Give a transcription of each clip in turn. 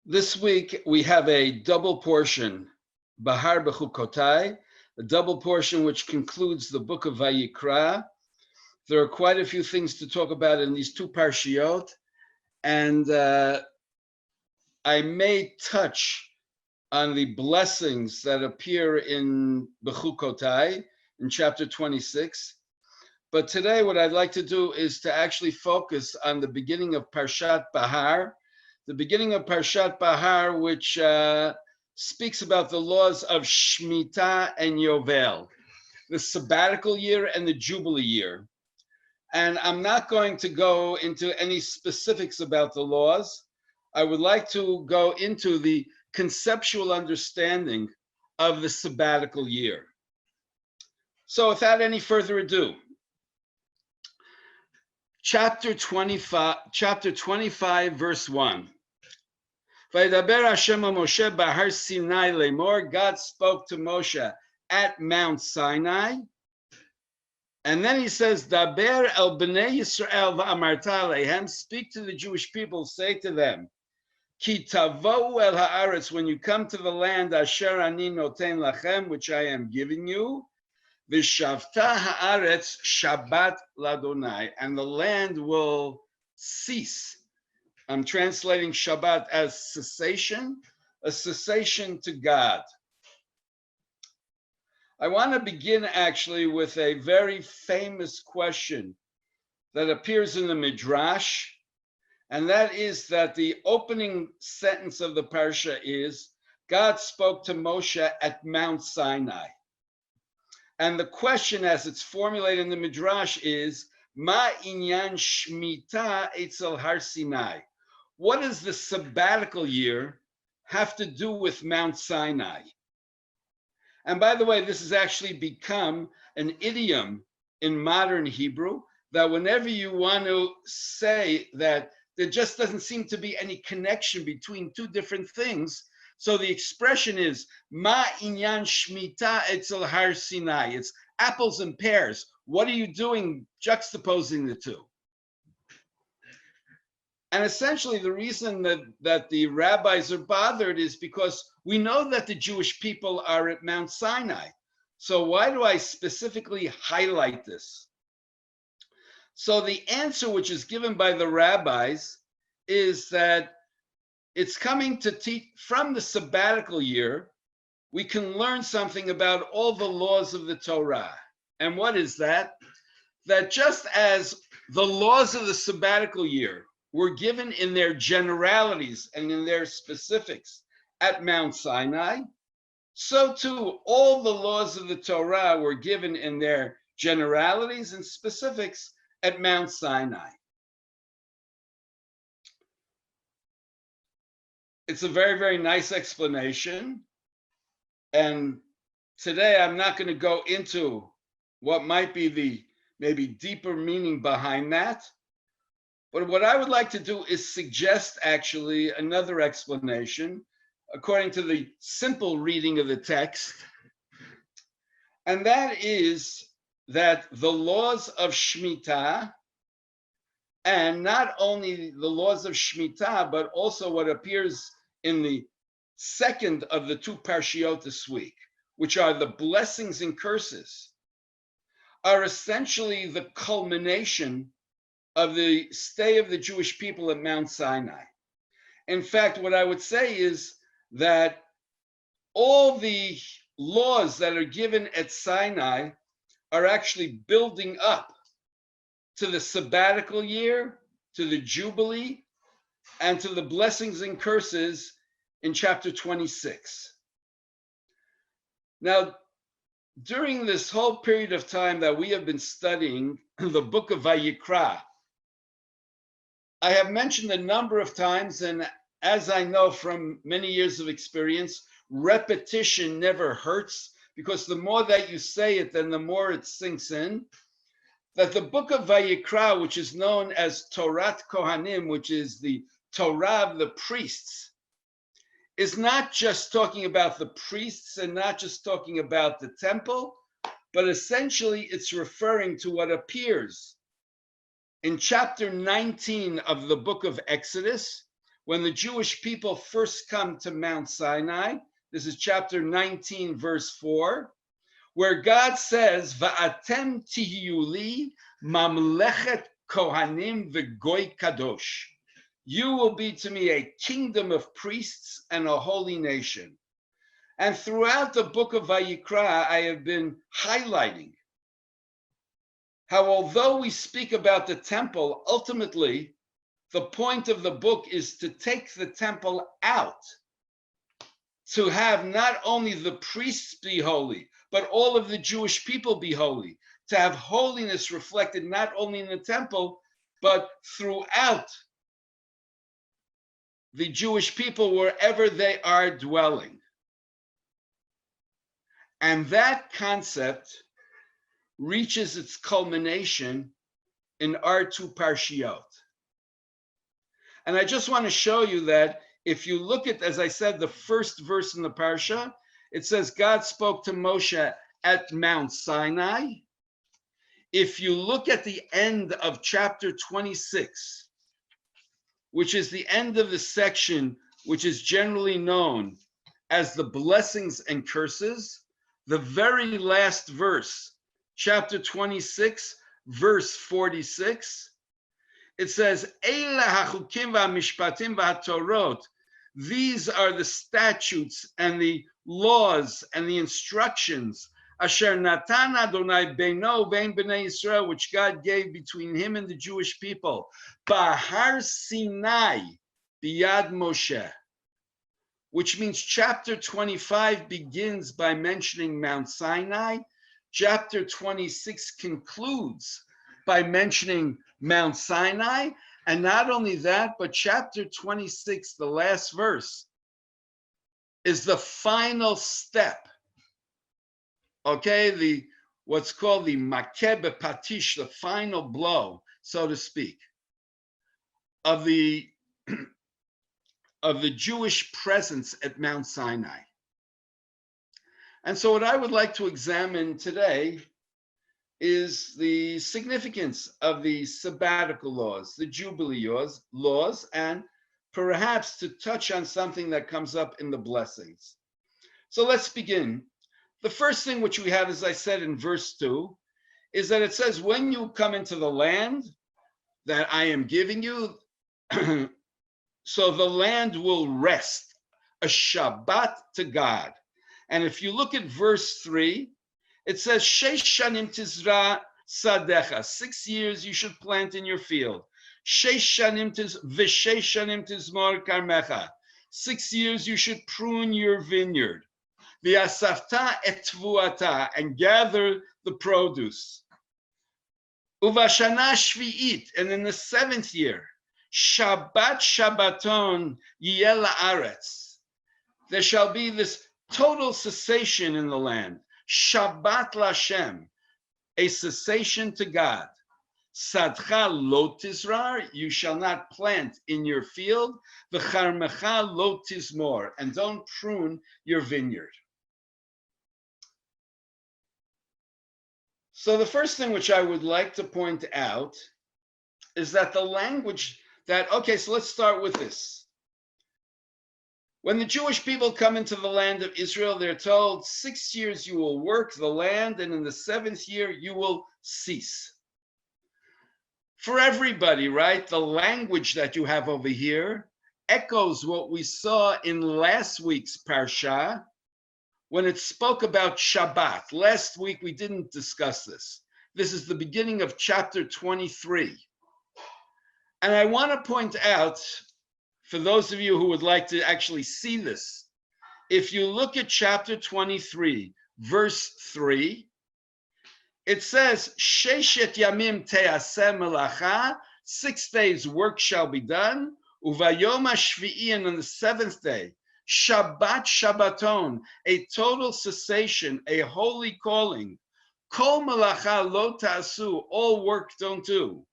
This week we have a double portion, Behar Bechukotai, a double portion which concludes the book of Vayikra. There are quite a few things to talk about in these two parshiot, and I may touch on the blessings that appear in Bechukotai in chapter 26. But today what I'd like to do is to actually focus on the beginning of Parshat Behar, the beginning of Parshat Behar, which speaks about the laws of Shemitah and Yovel, the Sabbatical year and the Jubilee year. And I'm not going to go into any specifics about the laws. I would like to go into the conceptual understanding of the Sabbatical year. So without any further ado, Chapter 25, verse 1. Vaydaber Hashem Moshe Bahar Sinai Lemor. God spoke to Moshe at Mount Sinai. And then he says, Daber el bnei Yisrael va'amarta alehem. Speak to the Jewish people, say to them, Ki tavou el haaretz, when you come to the land, asher ani noten lachem, which I am giving you, V'shavta haaretz Shabbat ladonai, and the land will cease. I'm translating Shabbat as cessation, a cessation to God. I want to begin actually with a very famous question that appears in the Midrash, and that is that the opening sentence of the parsha is, God spoke to Moshe at Mount Sinai. And the question as it's formulated in the Midrash is, Ma inyan Shemitah etzel Har Sinai? What does the sabbatical year have to do with Mount Sinai? And by the way, this has actually become an idiom in modern Hebrew, that whenever you want to say that there just doesn't seem to be any connection between two different things, so the expression is, Ma inyan Shemitah etzel Har Sinai. It's apples and pears. What are you doing juxtaposing the two? And essentially the reason that the rabbis are bothered is because we know that the Jewish people are at Mount Sinai. So why do I specifically highlight this? So the answer which is given by the rabbis is that it's coming to teach from the sabbatical year, we can learn something about all the laws of the Torah. And what is that? That just as the laws of the sabbatical year were given in their generalities and in their specifics at Mount Sinai, so too all the laws of the Torah were given in their generalities and specifics at Mount Sinai. It's a very, very nice explanation. And today I'm not going to go into what might be the maybe deeper meaning behind that. But what I would like to do is suggest actually another explanation according to the simple reading of the text. And that is that the laws of Shemitah, and not only the laws of Shemitah, but also what appears in the second of the two parshiot this week, which are the blessings and curses, are essentially the culmination of the stay of the Jewish people at Mount Sinai. In fact, what I would say is that all the laws that are given at Sinai are actually building up to the sabbatical year, to the Jubilee, and to the blessings and curses in chapter 26. Now, during this whole period of time that we have been studying the book of Vayikra, I have mentioned a number of times, and as I know from many years of experience, repetition never hurts, because the more that you say it, then the more it sinks in, that the book of Vayikra, which is known as Torah Kohanim, which is the Torah of the priests, is not just talking about the priests and not just talking about the temple, but essentially it's referring to what appears in chapter 19 of the book of Exodus, when the Jewish people first come to Mount Sinai. This is chapter 19, verse 4, where God says, Va'atem tihiyu li mamlechet Kohanim v'goy Kadosh. You will be to me a kingdom of priests and a holy nation. And throughout the book of Vayikra, I have been highlighting how, although we speak about the temple, ultimately, the point of the book is to take the temple out, to have not only the priests be holy, but all of the Jewish people be holy, to have holiness reflected not only in the temple, but throughout the Jewish people wherever they are dwelling. And that concept reaches its culmination in our two parshiot. And I just want to show you that if you look at, as I said, the first verse in the parsha, it says God spoke to Moshe at Mount Sinai. If you look at the end of chapter 26, which is the end of the section which is generally known as the blessings and curses, the very last verse, chapter 26, verse 46, it says, Eila hachukim v'hamishpatim v'hatorot. These are the statutes and the laws and the instructions asher natan Adonai beino vein b'nei Yisrael, which God gave between him and the Jewish people. Behar Sinai biyad Moshe, which means chapter 25 begins by mentioning Mount Sinai. Chapter 26 concludes by mentioning Mount Sinai. And not only that, but chapter 26, the last verse, is the final step. Okay, what's called the makeh b'patish, the final blow, so to speak, of the Jewish presence at Mount Sinai. And so what I would like to examine today is the significance of the sabbatical laws, the Jubilee laws, and perhaps to touch on something that comes up in the blessings. So let's begin. The first thing which we have, as I said in verse 2, is that it says, when you come into the land that I am giving you, so the land will rest, a Shabbat to God. And if you look at verse 3, it says, Sheish shanim tizra sadecha. 6 years you should plant in your field. Sheish shanim tizmor karmecha. 6 years you should prune your vineyard. V'asafta et tvuata, and gather the produce. Uvashana shvi'it, and in the 7th year, Shabbat Shabbaton yeh la'aretz. There shall be this total cessation in the land. Shabbat Lashem, a cessation to God. Sadcha lo tizrar, you shall not plant in your field. V'charmecha lo tizmor, and don't prune your vineyard. So the first thing which I would like to point out is that the language that, okay, so let's start with this. When the Jewish people come into the land of Israel, they're told 6 years you will work the land, and in the 7th year you will cease. For everybody, right? The language that you have over here echoes what we saw in last week's Parsha when it spoke about Shabbat. Last week we didn't discuss this. This is the beginning of chapter 23. And I want to point out, for those of you who would like to actually see this, if you look at chapter 23, verse 3, it says, Sheshet yamim te'aseh melacha, 6 days work shall be done, uvayom hashvi'i, and on the 7th day, Shabbat Shabbaton, a total cessation, a holy calling. Kol melacha lo ta'asu, all work don't do.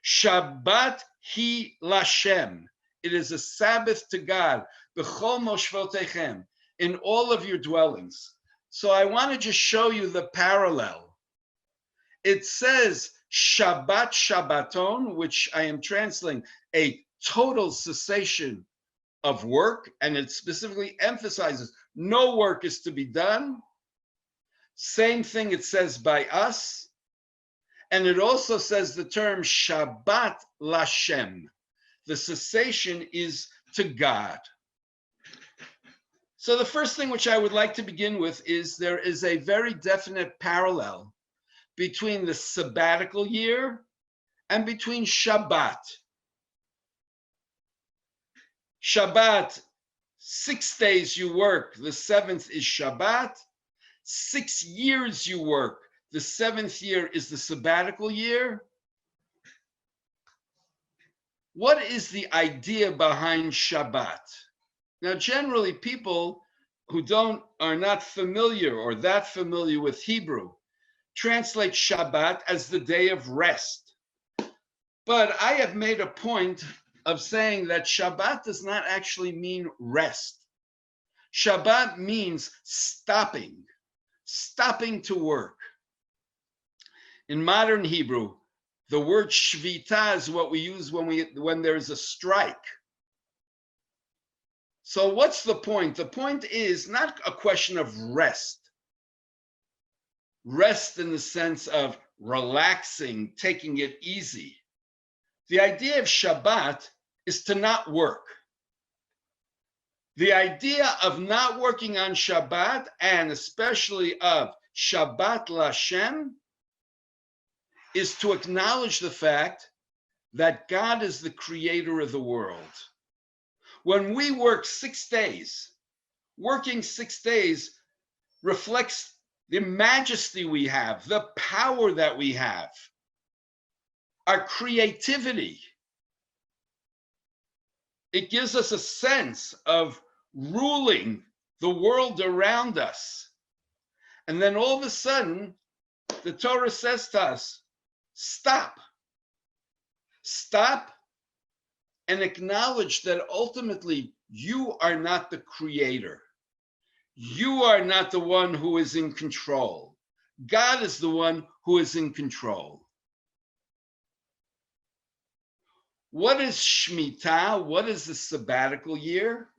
Shabbat hi Lashem, it is a Sabbath to God. B'chol moshvotechem, in all of your dwellings. So I want to just show you the parallel. It says Shabbat Shabbaton, which I am translating, a total cessation of work, and it specifically emphasizes no work is to be done. Same thing it says by us. And it also says the term Shabbat Lashem. The cessation is to God. So the first thing which I would like to begin with is there is a very definite parallel between the sabbatical year and between Shabbat. Shabbat, 6 days you work, the 7th is Shabbat. 6 years you work, the 7th year is the sabbatical year. What is the idea behind Shabbat? Now, generally, people who are not familiar or that familiar with Hebrew translate Shabbat as the day of rest. But I have made a point of saying that Shabbat does not actually mean rest. Shabbat means stopping to work. In modern Hebrew, the word shvita is what we use when there is a strike. So what's the point? The point is not a question of rest. Rest in the sense of relaxing, taking it easy. The idea of Shabbat is to not work. The idea of not working on Shabbat, and especially of Shabbat Lashem, is to acknowledge the fact that God is the creator of the world. When we work 6 days, working 6 days reflects the majesty we have, the power that we have, our creativity. It gives us a sense of ruling the world around us. And then all of a sudden, the Torah says to us, stop and acknowledge that ultimately you are not the creator. You are not the one who is in control. God is the one who is in control. What is Shemitah? What is the sabbatical year?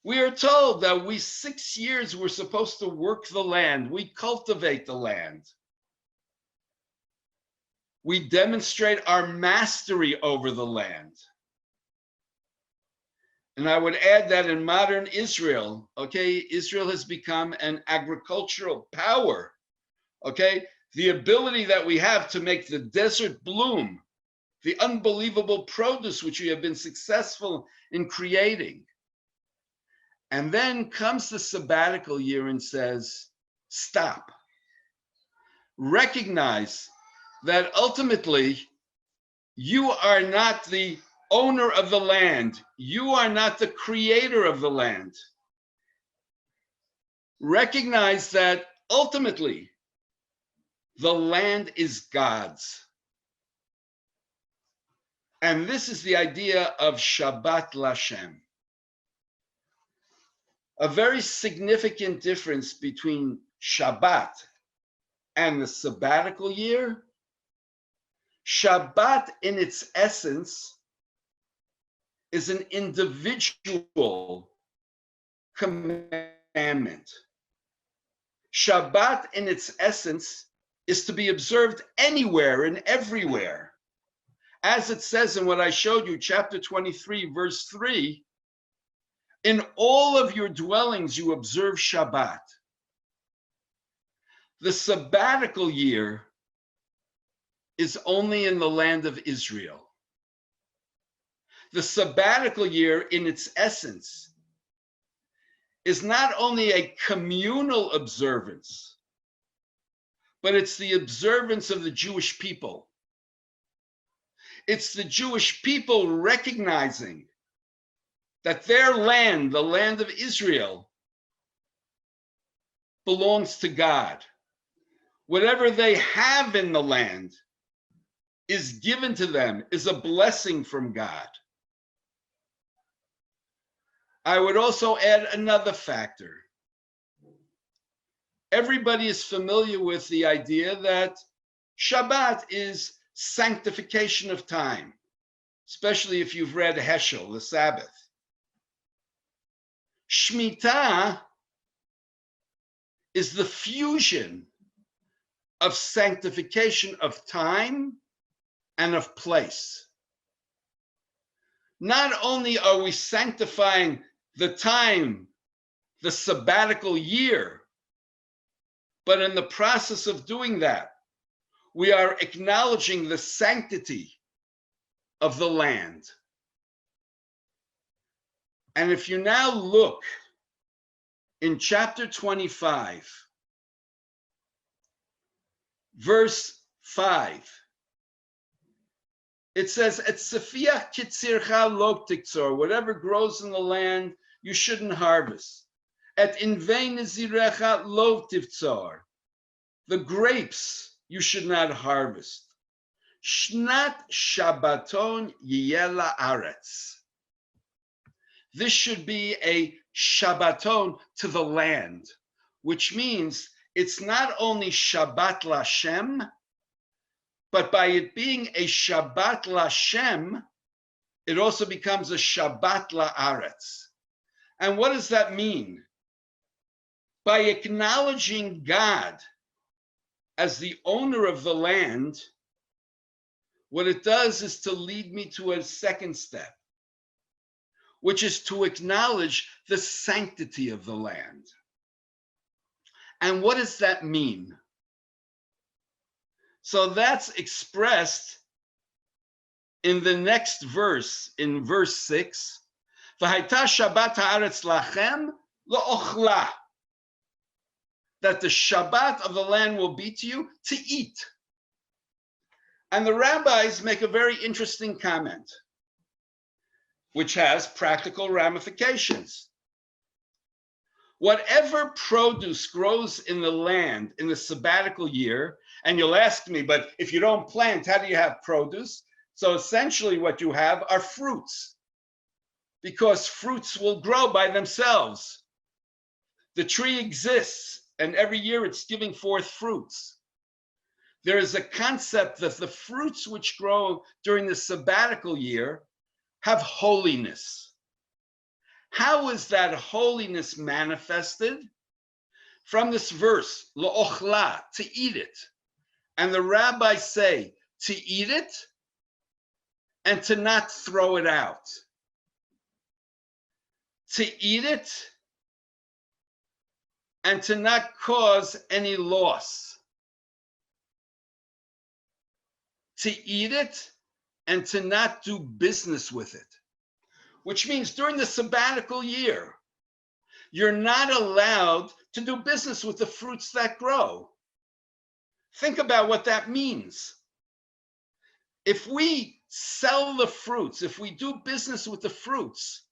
We are told that 6 years we're supposed to work the land. We cultivate the land. We demonstrate our mastery over the land. And I would add that in modern Israel, Israel has become an agricultural power, The ability that we have to make the desert bloom, the unbelievable produce which we have been successful in creating. And then comes the sabbatical year and says, stop. Recognize that ultimately you are not the owner of the land. You are not the creator of the land. Recognize that ultimately the land is God's. And this is the idea of Shabbat Lashem. A very significant difference between Shabbat and the sabbatical year. Shabbat in its essence is an individual commandment. Shabbat in its essence is to be observed anywhere and everywhere. As it says in what I showed you, chapter 23, verse 3, in all of your dwellings you observe Shabbat. The sabbatical year is only in the land of Israel. The sabbatical year in its essence is not only a communal observance, but it's the observance of the Jewish people. It's the Jewish people recognizing that their land, the land of Israel, belongs to God. Whatever they have in the land is given to them, is a blessing from God. I would also add another factor. Everybody is familiar with the idea that Shabbat is sanctification of time. especially if you've read Heschel, the Sabbath. Shemitah is the fusion of sanctification of time and of place. Not only are we sanctifying the time, the sabbatical year, but in the process of doing that, we are acknowledging the sanctity of the land. And if you now look in chapter 25, verse 5, it says, "Et sefiach kitzircha lo tiktzor," whatever grows in the land, you shouldn't harvest. "Et invei nezirecha lo tivtzor," the grapes you should not harvest. "Shnat Shabbaton yiyeh la'aretz." This should be a Shabbaton to the land, which means it's not only Shabbat Lashem, but by it being a Shabbat Lashem, it also becomes a Shabbat La'aretz. And what does that mean? By acknowledging God as the owner of the land, what it does is to lead me to a second step, which is to acknowledge the sanctity of the land. And what does that mean? So that's expressed in the next verse, in verse 6. V'hayta Shabbat ha'aretz lachem lo'ochla. That the Shabbat of the land will be to you to eat. And the rabbis make a very interesting comment, which has practical ramifications. Whatever produce grows in the land in the sabbatical year, and you'll ask me, but if you don't plant, how do you have produce? So essentially what you have are fruits, because fruits will grow by themselves. The tree exists, and every year it's giving forth fruits. There is a concept that the fruits which grow during the sabbatical year have holiness. How is that holiness manifested? From this verse, lo'ochla, to eat it. And the rabbis say to eat it and to not throw it out. To eat it and to not cause any loss. To eat it and to not do business with it. Which means during the sabbatical year, you're not allowed to do business with the fruits that grow. Think about what that means. If we sell the fruits, if we do business with the fruits,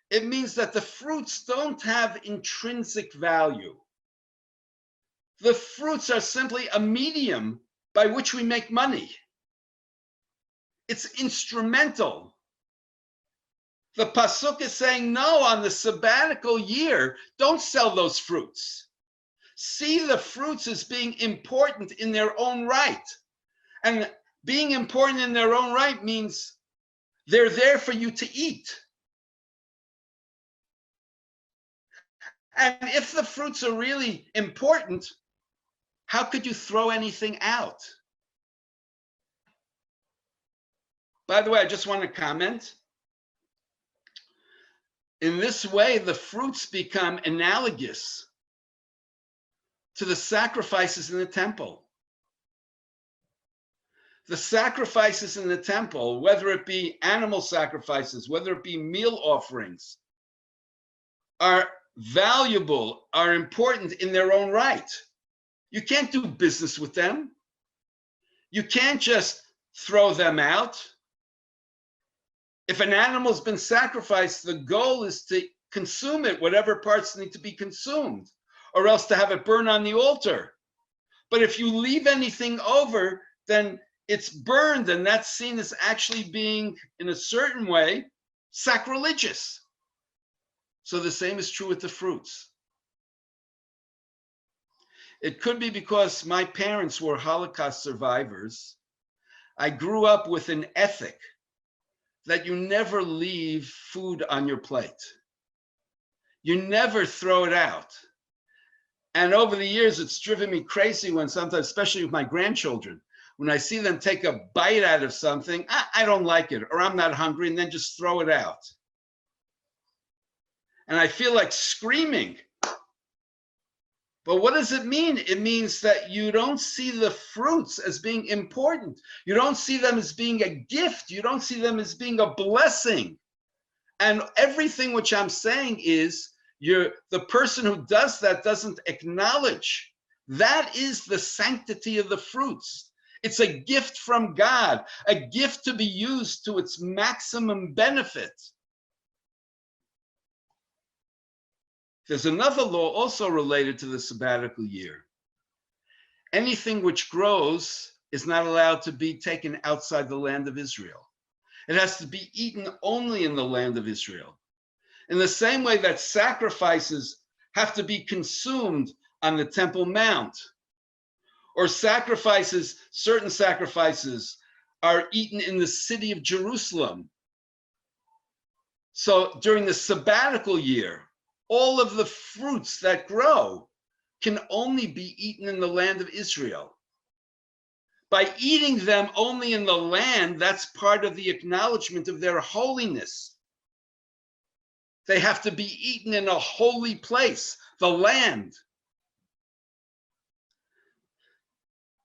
it means that the fruits don't have intrinsic value. The fruits are simply a medium by which we make money. It's instrumental. The pasuk is saying, no, on the sabbatical year, don't sell those fruits. See the fruits as being important in their own right. And being important in their own right means they're there for you to eat. And if the fruits are really important, how could you throw anything out? By the way, I just want to comment. In this way, the fruits become analogous to the sacrifices in the temple. The sacrifices in the temple, whether it be animal sacrifices, whether it be meal offerings, are valuable, are important in their own right. You can't do business with them. You can't just throw them out. If an animal's been sacrificed, the goal is to consume it, whatever parts need to be consumed, or else to have it burn on the altar. But if you leave anything over, then it's burned, and that's seen as actually being, in a certain way, sacrilegious. So the same is true with the fruits. It could be because my parents were Holocaust survivors. I grew up with an ethic that you never leave food on your plate. You never throw it out. And over the years, it's driven me crazy when sometimes, especially with my grandchildren, when I see them take a bite out of something, I don't like it, or I'm not hungry, and then just throw it out. And I feel like screaming. But what does it mean? It means that you don't see the fruits as being important. You don't see them as being a gift. You don't see them as being a blessing. And everything which I'm saying is, the person who does that doesn't acknowledge. That is the sanctity of the fruits. It's a gift from God, a gift to be used to its maximum benefit. There's another law also related to the sabbatical year. Anything which grows is not allowed to be taken outside the land of Israel. It has to be eaten only in the land of Israel. In the same way that sacrifices have to be consumed on the Temple Mount, or certain sacrifices are eaten in the city of Jerusalem. So during the sabbatical year, all of the fruits that grow can only be eaten in the land of Israel. By eating them only in the land, that's part of the acknowledgement of their holiness. They have to be eaten in a holy place, the land.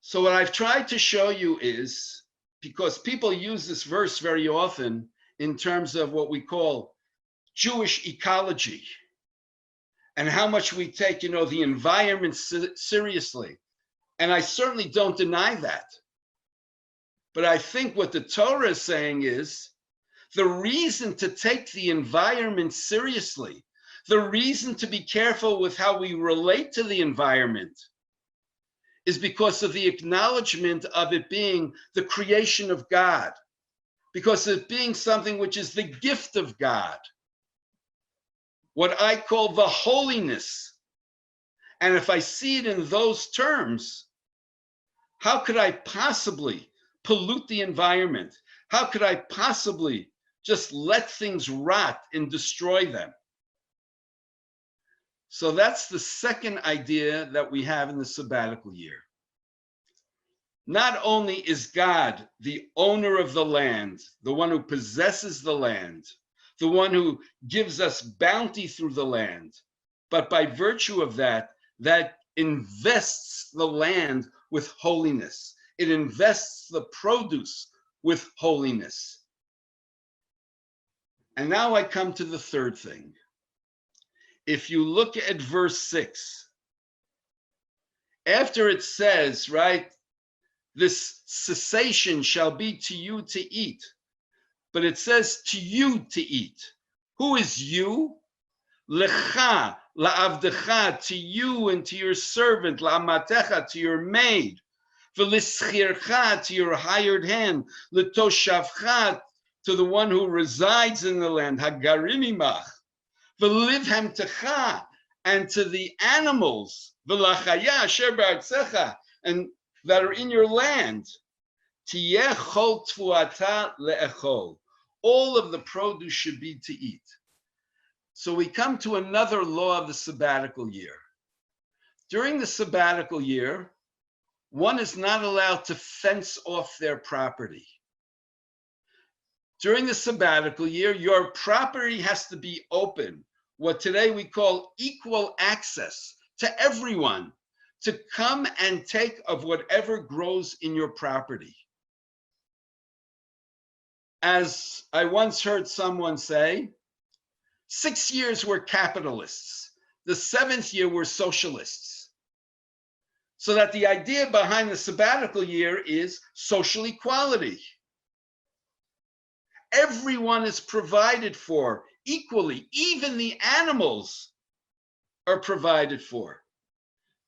So what I've tried to show you is, because people use this verse very often in terms of what we call Jewish ecology, and how much we take, the environment seriously. And I certainly don't deny that. But I think what the Torah is saying is, the reason to take the environment seriously, the reason to be careful with how we relate to the environment, is because of the acknowledgement of it being the creation of God, because of it being something which is the gift of God, what I call the holiness. And if I see it in those terms, how could I possibly pollute the environment? How could I possibly just let things rot and destroy them? So that's the second idea that we have in the sabbatical year. Not only is God the owner of the land, the one who possesses the land, the one who gives us bounty through the land, but by virtue of that, that invests the land with holiness. It invests the produce with holiness. And now I come to the third thing. If you look at verse 6, after it says, right, this cessation shall be to you to eat, but it says to you to eat. Who is you? Lecha, la'avdecha, to you and to your servant, la'amatecha, to your maid, v'lischircha, to your hired hand, l'toshavcha, to the one who resides in the land, hagarimimach, v'livhemtecha, and to the animals, v'lachaya, asher ba'artzecha, and that are in your land, tiyeh chol tfuata le'echol. All of the produce should be to eat. So we come to another law of the sabbatical year. During the sabbatical year, one is not allowed to fence off their property. During the sabbatical year, your property has to be open, what today we call equal access to everyone, to come and take of whatever grows in your property. As I once heard someone say, 6 years were capitalists. The 7th year were socialists. So that the idea behind the sabbatical year is social equality. Everyone is provided for equally. Even the animals are provided for.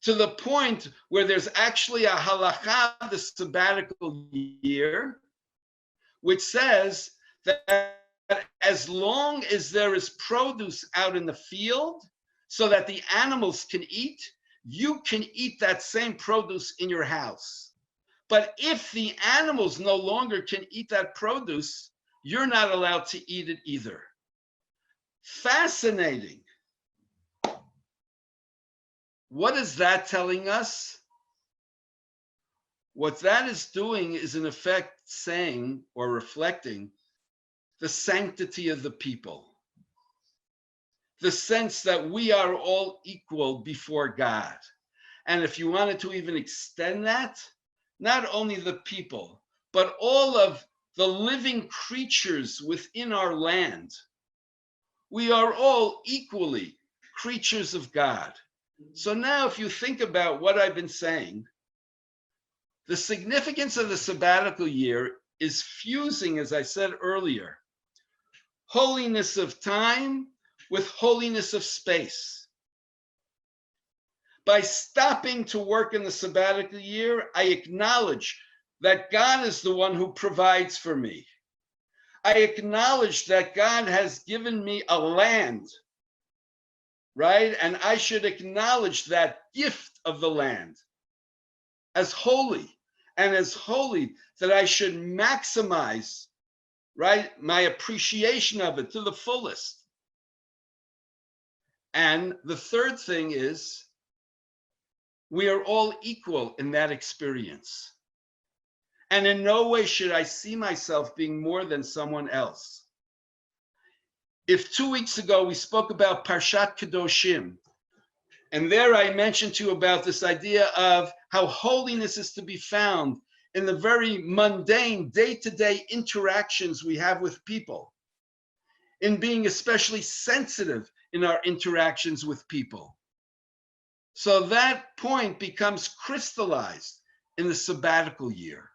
To the point where there's actually a halakha of the sabbatical year, which says that as long as there is produce out in the field so that the animals can eat, you can eat that same produce in your house. But if the animals no longer can eat that produce, you're not allowed to eat it either. Fascinating. What is that telling us? What that is doing is in effect saying or reflecting the sanctity of the people. The sense that we are all equal before God. And if you wanted to even extend that, not only the people, but all of the living creatures within our land, we are all equally creatures of God. So now if you think about what I've been saying, the significance of the sabbatical year is fusing, as I said earlier, holiness of time with holiness of space. By stopping to work in the sabbatical year, I acknowledge that God is the one who provides for me. I acknowledge that God has given me a land, right? And I should acknowledge that gift of the land as holy, and as holy that I should maximize, right, my appreciation of it to the fullest. And the third thing is, we are all equal in that experience. And in no way should I see myself being more than someone else. If 2 weeks ago we spoke about Parshat Kedoshim, and there I mentioned to you about this idea of how holiness is to be found in the very mundane day-to-day interactions we have with people, in being especially sensitive in our interactions with people. So that point becomes crystallized in the sabbatical year.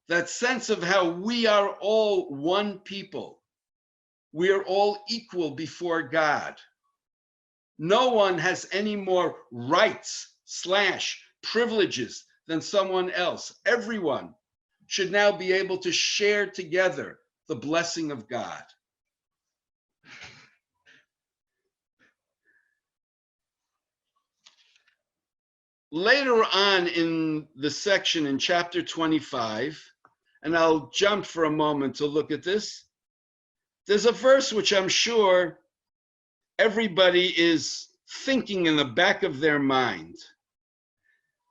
That sense of how we are all one people. We are all equal before God. No one has any more rights / privileges than someone else. Everyone should now be able to share together the blessing of God. Later on in the section in chapter 25, and I'll jump for a moment to look at this, there's a verse which I'm sure everybody is thinking in the back of their mind.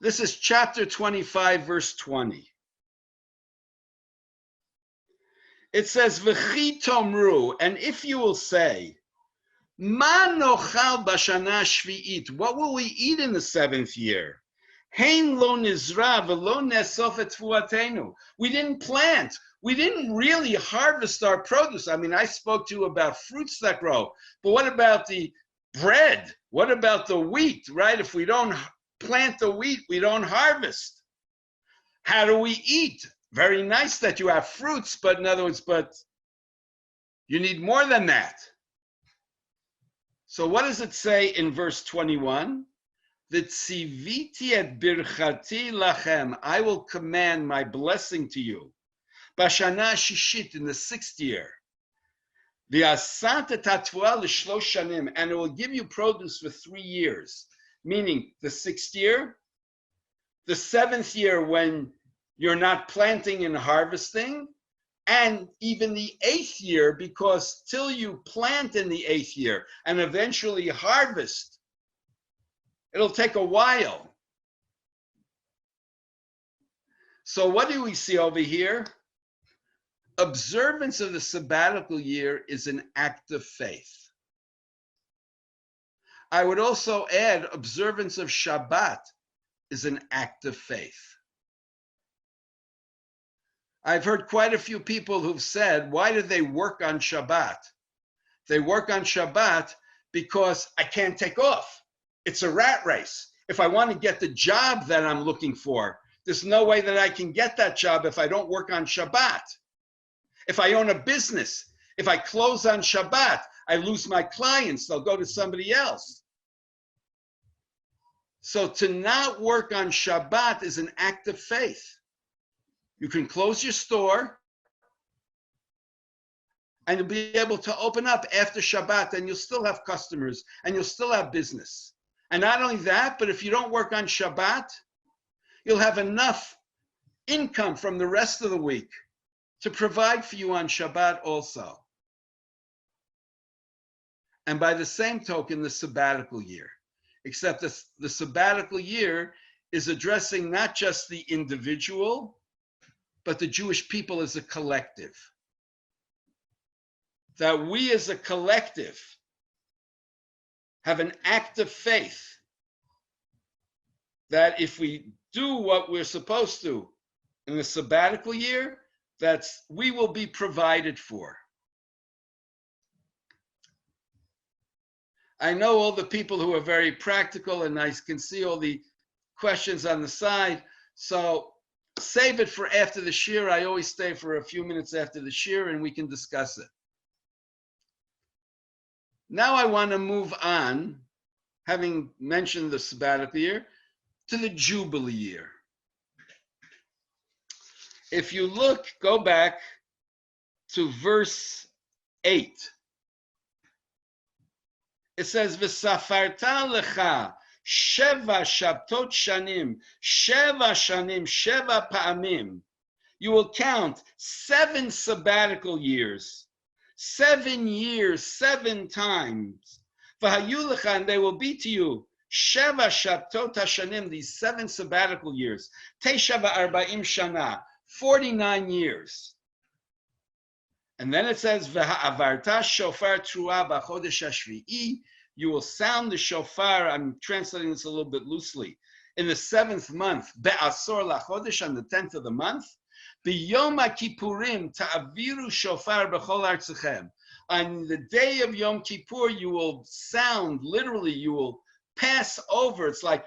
This is chapter 25, verse 20. It says, V'chi tomru, and if you will say, Ma nochal b'shana shvi'it, what will we eat in the seventh year? Hein lo nizra v'lo nesof et tfuatenu. We didn't plant. We didn't really harvest our produce. I mean, I spoke to you about fruits that grow, but what about the bread? What about the wheat, right? If we don't plant the wheat, we don't harvest. How do we eat? Very nice that you have fruits, but in other words, but you need more than that. So what does it say in verse 21? V'tziviti et birchati lachem, I will command my blessing to you. Bashana shishit, in the 6th year. V'asat et hatfuah l'shlosh shanim, and it will give you produce for 3 years. Meaning the 6th year, the 7th year when you're not planting and harvesting, and even the 8th year, because till you plant in the 8th year and eventually harvest, it'll take a while. So what do we see over here? Observance of the sabbatical year is an act of faith. I would also add observance of Shabbat is an act of faith. I've heard quite a few people who've said, why do they work on Shabbat? They work on Shabbat because I can't take off. It's a rat race. If I want to get the job that I'm looking for, there's no way that I can get that job if I don't work on Shabbat. If I own a business, if I close on Shabbat, I lose my clients. They'll go to somebody else. So to not work on Shabbat is an act of faith. You can close your store and you'll be able to open up after Shabbat, and you'll still have customers and you'll still have business. And not only that, but if you don't work on Shabbat, you'll have enough income from the rest of the week to provide for you on Shabbat also. And by the same token, the sabbatical year, except the sabbatical year is addressing not just the individual, but the Jewish people as a collective. That we as a collective have an active faith that if we do what we're supposed to in the sabbatical year, we will be provided for. I know all the people who are very practical, and I can see all the questions on the side. So save it for after the shir. I always stay for a few minutes after the shir and we can discuss it. Now I want to move on, having mentioned the sabbatical year, to the Jubilee year. If you look, go back to verse 8. It says, "V'safarta lecha sheva shabtot shanim, sheva shanim, sheva pa'amim." You will count 7 sabbatical years, 7 years, 7 times. V'hayu lecha, and they will be to you sheva shabtot hashanim, these 7 sabbatical years. Tesha v'arba'im shana, 49 years. And then it says, "V'ha'avarta shofar trua b'chodesh hashvi'i." You will sound the shofar. I'm translating this a little bit loosely. In the 7th month, be'asor lachodesh, on the 10th of the month, b'yom ha'kippurim ta'aviru shofar b'chol artzechem. On the day of Yom Kippur, you will sound. Literally, you will pass over. It's like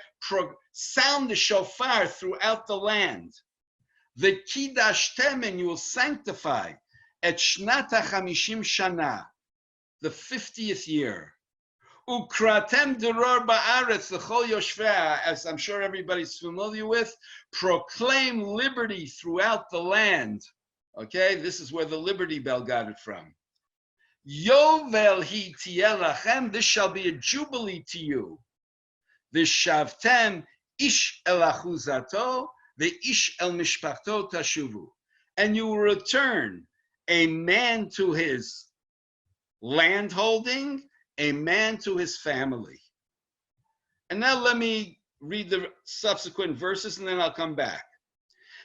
sound the shofar throughout the land. V'kidashtem, and you will sanctify et shnat ha'chamishim shana, the 50th year. Ukratem deror ba'aretz l'chol yoshvea, as I'm sure everybody's familiar with, proclaim liberty throughout the land. Okay, this is where the Liberty Bell got it from. Yovel hi tiyeh lachem, this shall be a jubilee to you. V'shavtem ish el achuzato, ve'ish el mishpachto tashuvu. And you will return a man to his landholding, a man to his family. And now let me read the subsequent verses and then I'll come back.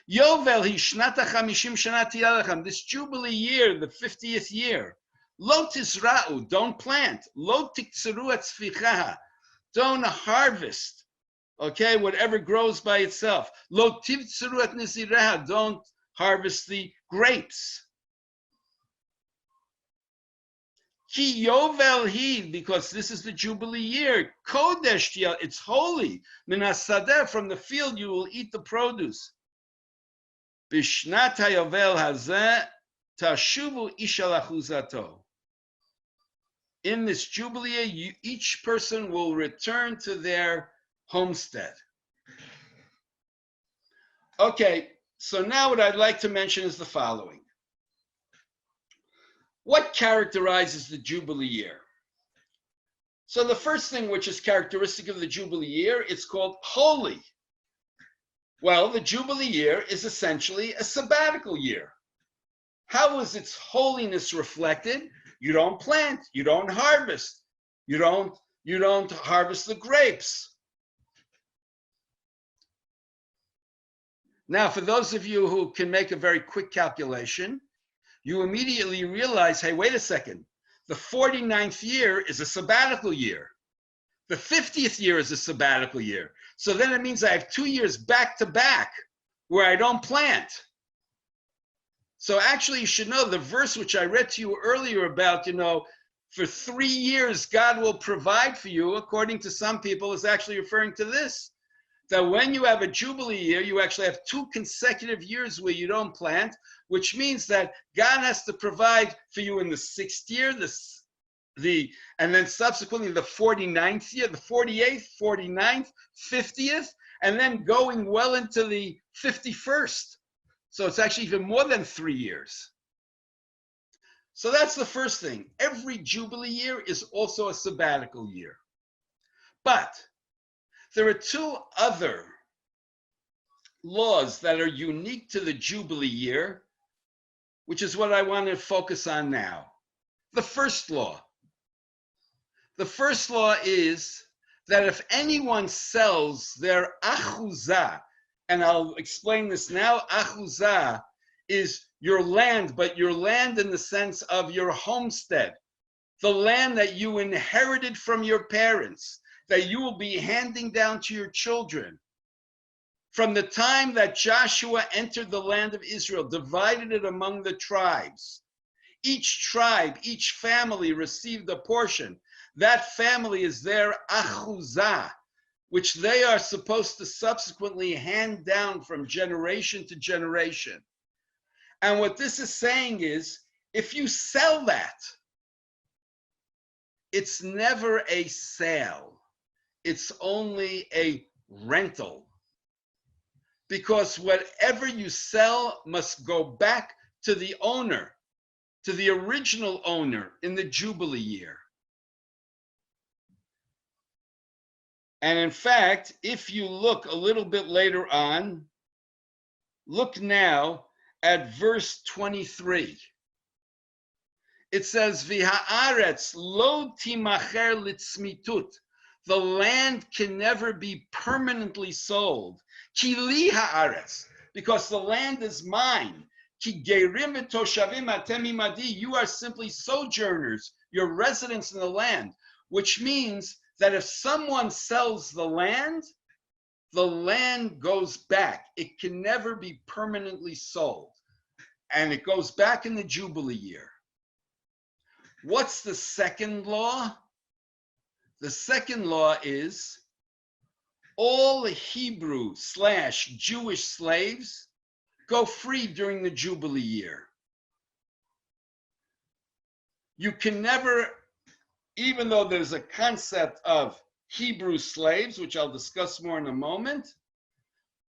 Yovel hi shnata chamishim shana tiyeh lechem, this Jubilee year, the 50th year. Lo tizra'u, don't plant. Lo tiktzeru et tzvichaha, don't harvest. Okay, whatever grows by itself. Lo tivtzeru et nizireha, don't harvest the grapes. Ki yovel hi, because this is the Jubilee year. Kodesh, it's holy. Min hasadeh, from the field you will eat the produce. Bishnat hayovel hazeh tashuvu ish al achuzato. In this Jubilee year, each person will return to their homestead. Okay, so now what I'd like to mention is the following. What characterizes the Jubilee year? So the first thing which is characteristic of the Jubilee year, it's called holy. Well, the Jubilee year is essentially a sabbatical year. How is its holiness reflected? You don't plant, you don't harvest, you don't harvest the grapes. Now, for those of you who can make a very quick calculation, you immediately realize, hey, wait a second. The 49th year is a sabbatical year. The 50th year is a sabbatical year. So then it means I have 2 years back to back where I don't plant. So actually you should know the verse which I read to you earlier about, for 3 years God will provide for you, according to some people, is actually referring to this. That when you have a Jubilee year, you actually have 2 consecutive years where you don't plant, which means that God has to provide for you in the 6th year, and then subsequently the 49th year, the 48th, 49th, 50th, and then going well into the 51st. So it's actually even more than 3 years. So that's the first thing. Every Jubilee year is also a sabbatical year. But there are 2 other laws that are unique to the Jubilee year, which is what I want to focus on now. The first law. The first law is that if anyone sells their achuzah, and I'll explain this now, achuzah is your land, but your land in the sense of your homestead, the land that you inherited from your parents, that you will be handing down to your children. From the time that Joshua entered the land of Israel, divided it among the tribes, each tribe, each family received a portion. That family is their achuzah, which they are supposed to subsequently hand down from generation to generation. And what this is saying is, if you sell that, it's never a sale. It's only a rental. Because whatever you sell must go back to the owner, to the original owner in the Jubilee year. And in fact, if you look a little bit later on, look now at verse 23. It says, V'ha'aretz lo timacher litzmitut. The land can never be permanently sold. Ki li ha'aretz, because the land is mine. Ki gerim v'toshavim atem imadi. You are simply sojourners, your residents in the land, which means that if someone sells the land goes back. It can never be permanently sold. And it goes back in the Jubilee year. What's the second law? The second law is all Hebrew/Jewish slaves go free during the Jubilee year. You can never, even though there's a concept of Hebrew slaves, which I'll discuss more in a moment,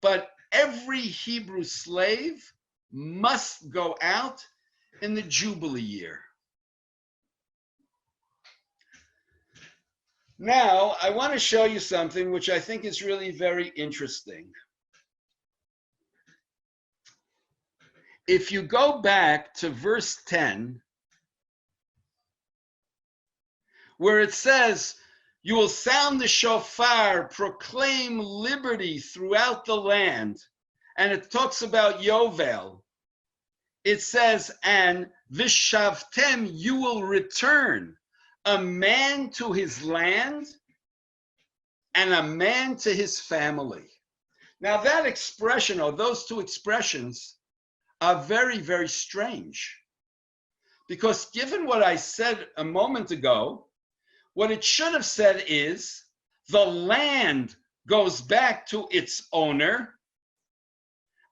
but every Hebrew slave must go out in the Jubilee year. Now, I want to show you something which I think is really very interesting. If you go back to verse 10, where it says, you will sound the shofar, proclaim liberty throughout the land, and it talks about Yovel. It says, and vishavtem, you will return a man to his land and a man to his family. Now that expression, or those two expressions, are very, very strange. Because given what I said a moment ago, what it should have said is, the land goes back to its owner,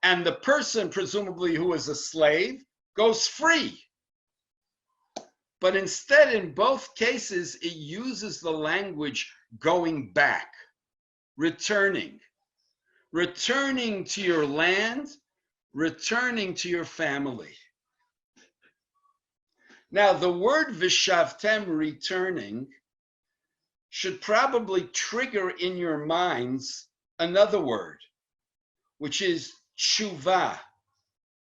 and the person, presumably who is a slave, goes free. But instead, in both cases, it uses the language going back, returning to your land, returning to your family. Now, the word vishavtem, returning, should probably trigger in your minds another word, which is tshuva,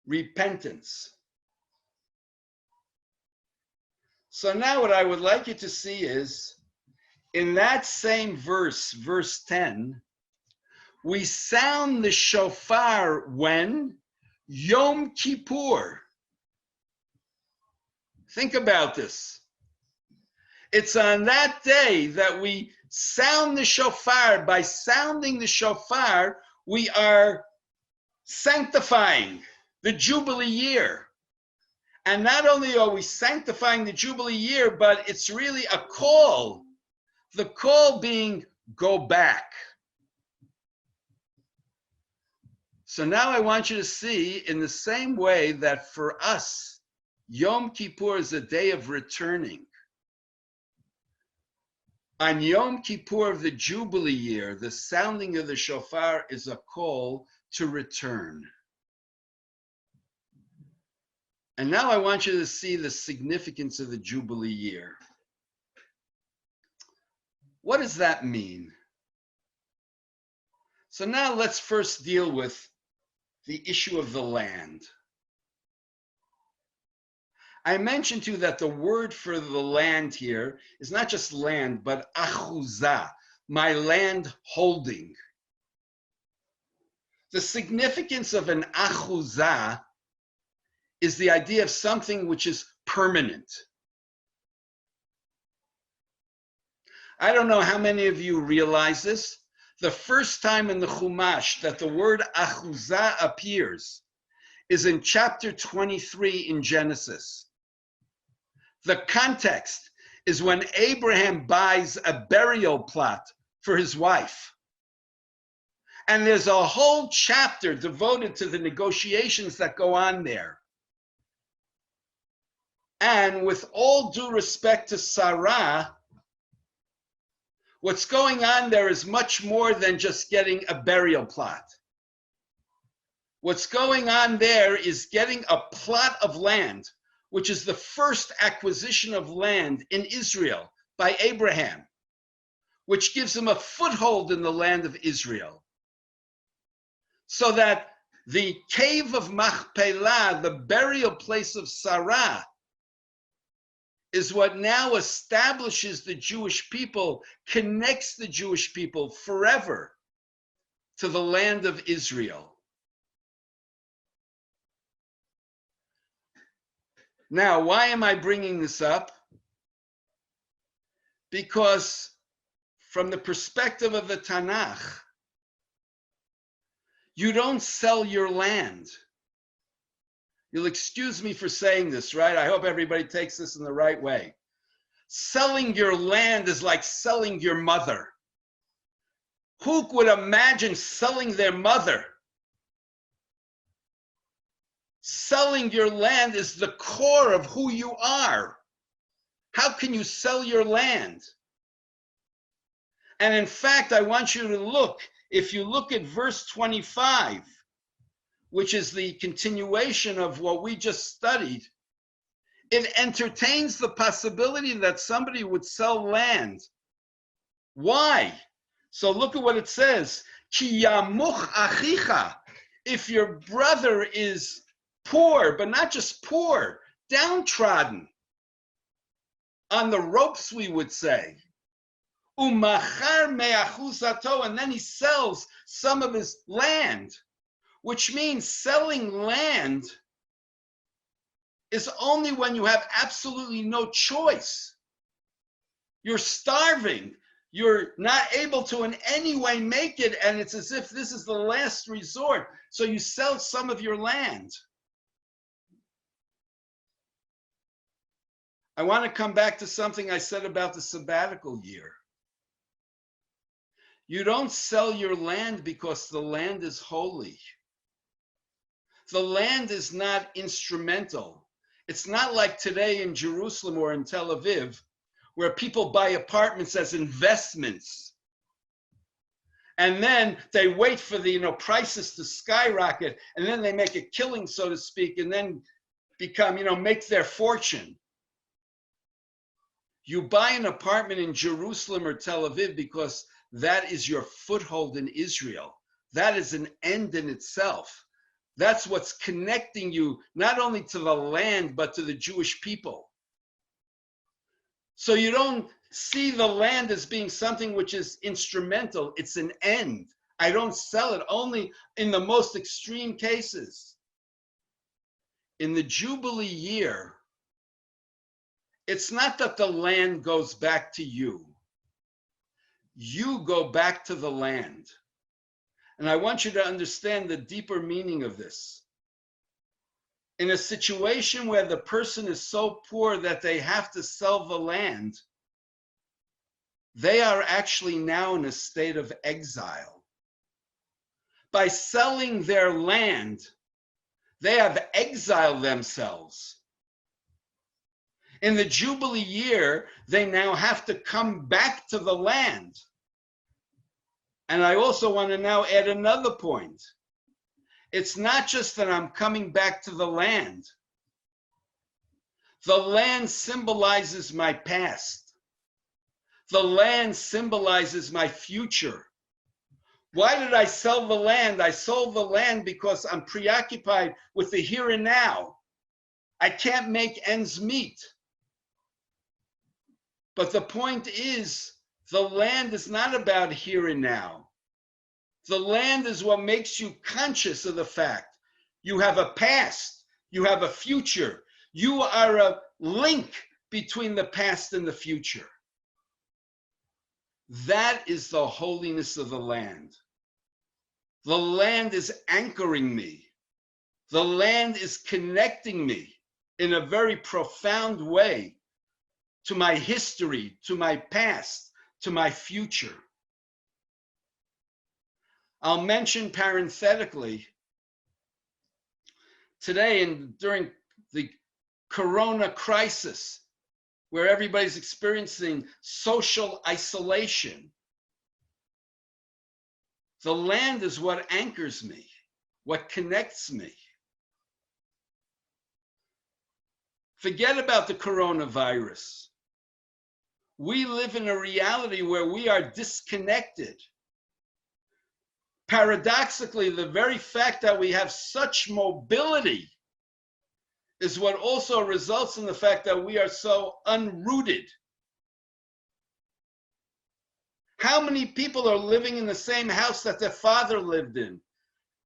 repentance. So now what I would like you to see is, in that same verse, verse 10, we sound the shofar when? Yom Kippur. Think about this. It's on that day that we sound the shofar. By sounding the shofar, we are sanctifying the Jubilee year. And not only are we sanctifying the Jubilee year, but it's really a call. The call being, go back. So now I want you to see, in the same way that for us, Yom Kippur is a day of returning. On Yom Kippur of the Jubilee year, the sounding of the shofar is a call to return. And now I want you to see the significance of the Jubilee year. What does that mean? So now let's first deal with the issue of the land. I mentioned to you that the word for the land here is not just land, but achuzah, my land holding. The significance of an achuzah is the idea of something which is permanent. I don't know how many of you realize this. The first time in the Chumash that the word achuzah appears is in chapter 23 in Genesis. The context is when Abraham buys a burial plot for his wife. And there's a whole chapter devoted to the negotiations that go on there. And with all due respect to Sarah, what's going on there is much more than just getting a burial plot. What's going on there is getting a plot of land, which is the first acquisition of land in Israel by Abraham, which gives him a foothold in the land of Israel. So that the cave of Machpelah, the burial place of Sarah, is what now establishes the Jewish people, connects the Jewish people forever to the land of Israel. Now, why am I bringing this up? Because from the perspective of the Tanakh, you don't sell your land. You'll excuse me for saying this, right? I hope everybody takes this in the right way. Selling your land is like selling your mother. Who would imagine selling their mother? Selling your land is the core of who you are. How can you sell your land? And in fact, I want you to look, if you look at verse 25, which is the continuation of what we just studied, it entertains the possibility that somebody would sell land. Why? So look at what it says. Ki yamuch achicha. If your brother is poor, but not just poor, downtrodden, on the ropes, we would say. Umachar me'achuzato, and then he sells some of his land, which means selling land is only when you have absolutely no choice. You're starving. You're not able to in any way make it, and it's as if this is the last resort. So you sell some of your land. I want to come back to something I said about the sabbatical year. You don't sell your land because the land is holy. The land is not instrumental. It's not like today in Jerusalem or in Tel Aviv, where people buy apartments as investments. And then they wait for the prices to skyrocket, and then they make a killing, so to speak, and then become, make their fortune. You buy an apartment in Jerusalem or Tel Aviv because that is your foothold in Israel. That is an end in itself. That's what's connecting you not only to the land, but to the Jewish people. So you don't see the land as being something which is instrumental. It's an end. I don't sell it only in the most extreme cases. In the Jubilee year, it's not that the land goes back to you. You go back to the land. And I want you to understand the deeper meaning of this. In a situation where the person is so poor that they have to sell the land, they are actually now in a state of exile. By selling their land, they have exiled themselves. In the Jubilee year, they now have to come back to the land. And I also want to now add another point. It's not just that I'm coming back to the land. The land symbolizes my past. The land symbolizes my future. Why did I sell the land? I sold the land because I'm preoccupied with the here and now. I can't make ends meet. But the point is, the land is not about here and now. The land is what makes you conscious of the fact you have a past, you have a future. You are a link between the past and the future. That is the holiness of the land. The land is anchoring me. The land is connecting me in a very profound way to my history, to my past, to my future. I'll mention parenthetically, today and during the Corona crisis, where everybody's experiencing social isolation, the land is what anchors me, what connects me. Forget about the coronavirus. We live in a reality where we are disconnected. Paradoxically, the very fact that we have such mobility is what also results in the fact that we are so unrooted. How many people are living in the same house that their father lived in?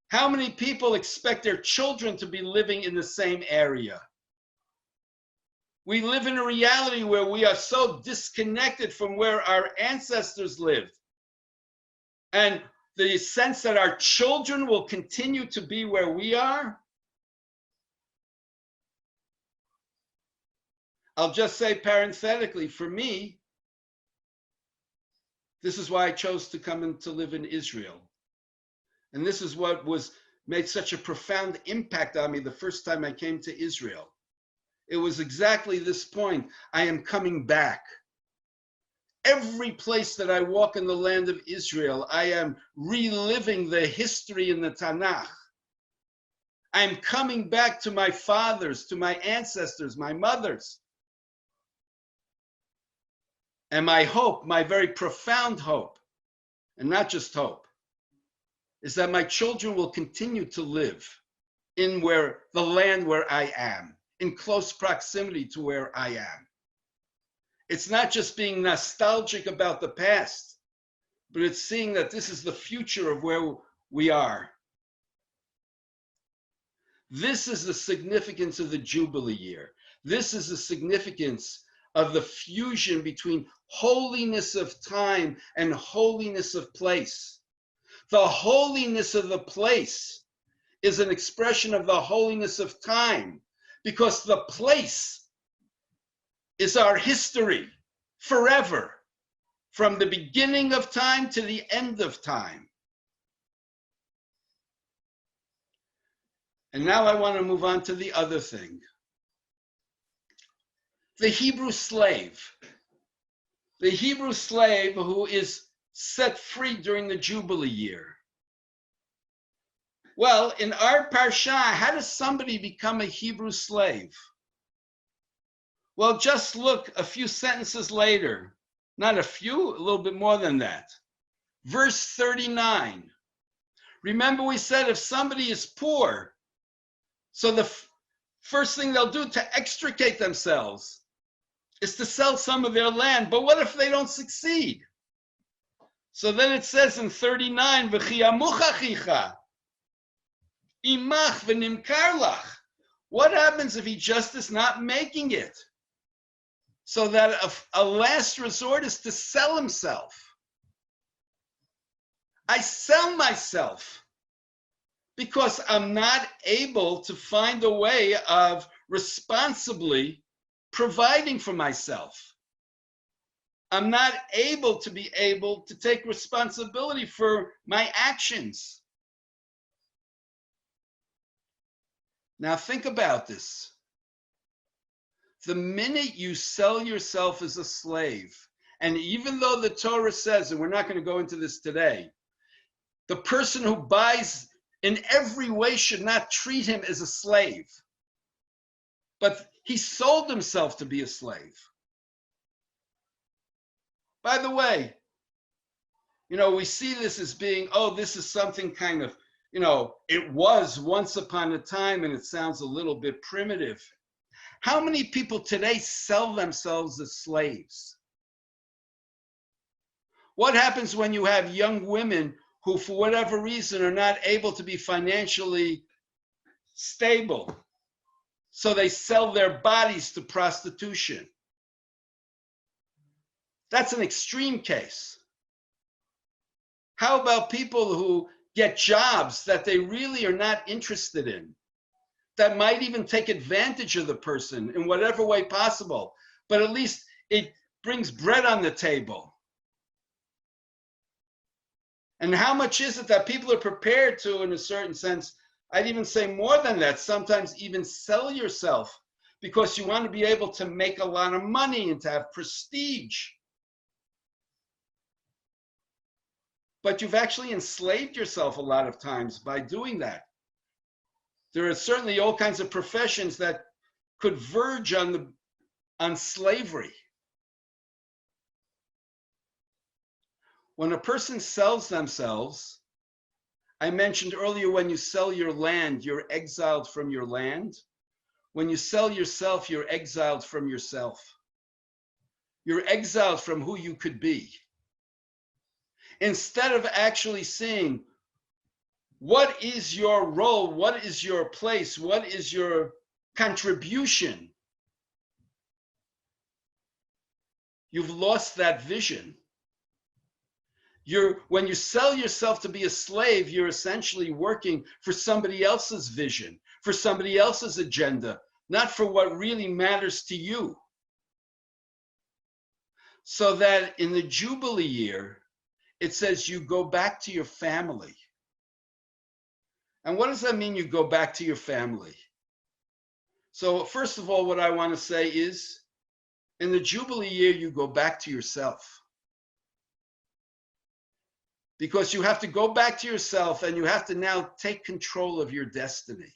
How many people expect their children to be living in the same area? We live in a reality where we are so disconnected from where our ancestors lived. And the sense that our children will continue to be where we are. I'll just say parenthetically, for me, this is why I chose to come and to live in Israel. And this is what made such a profound impact on me the first time I came to Israel. It was exactly this point. I am coming back. Every place that I walk in the land of Israel, I am reliving the history in the Tanakh. I'm coming back to my fathers, to my ancestors, my mothers. And my hope, my very profound hope, and not just hope, is that my children will continue to live in the land where I am, in close proximity to where I am. It's not just being nostalgic about the past, but it's seeing that this is the future of where we are. This is the significance of the Jubilee year. This is the significance of the fusion between holiness of time and holiness of place. The holiness of the place is an expression of the holiness of time, because the place is our history forever, from the beginning of time to the end of time. And now I want to move on to the other thing. The Hebrew slave. The Hebrew slave who is set free during the Jubilee year. Well, in our Parsha, how does somebody become a Hebrew slave? Well, just look a few sentences later. Not a few, a little bit more than that. Verse 39. Remember we said if somebody is poor, so the first thing they'll do to extricate themselves is to sell some of their land. But what if they don't succeed? So then it says in 39, what happens if he just is not making it? So that a last resort is to sell himself. I sell myself because I'm not able to find a way of responsibly providing for myself. I'm not able to take responsibility for my actions. Now think about this. The minute you sell yourself as a slave, and even though the Torah says, and we're not going to go into this today, the person who buys in every way should not treat him as a slave. But he sold himself to be a slave. By the way, we see this as being, this is something kind of, it was once upon a time, and it sounds a little bit primitive. How many people today sell themselves as slaves? What happens when you have young women who, for whatever reason, are not able to be financially stable? So they sell their bodies to prostitution. That's an extreme case. How about people who get jobs that they really are not interested in, that might even take advantage of the person in whatever way possible, but at least it brings bread on the table? And how much is it that people are prepared to, in a certain sense, I'd even say more than that, sometimes even sell yourself because you want to be able to make a lot of money and to have prestige. But you've actually enslaved yourself a lot of times by doing that. There are certainly all kinds of professions that could verge on slavery. When a person sells themselves, I mentioned earlier, when you sell your land, you're exiled from your land. When you sell yourself, you're exiled from yourself. You're exiled from who you could be. Instead of actually seeing what is your role, what is your place, what is your contribution, you've lost that vision. When you sell yourself to be a slave, you're essentially working for somebody else's vision, for somebody else's agenda, not for what really matters to you. So that in the Jubilee year, it says you go back to your family. And what does that mean, you go back to your family? So first of all, what I want to say is, in the Jubilee year, you go back to yourself. Because you have to go back to yourself and you have to now take control of your destiny.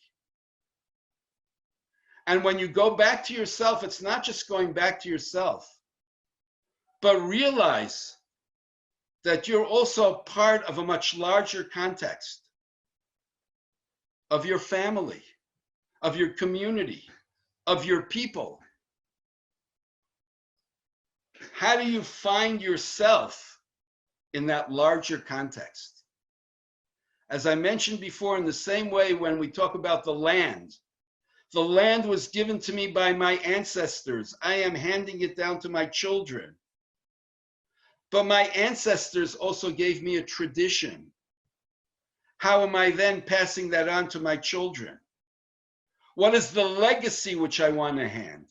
And when you go back to yourself, it's not just going back to yourself, but realize that you're also part of a much larger context of your family, of your community, of your people. How do you find yourself in that larger context? As I mentioned before, in the same way, when we talk about the land was given to me by my ancestors. I am handing it down to my children. But my ancestors also gave me a tradition. How am I then passing that on to my children? What is the legacy which I want to hand?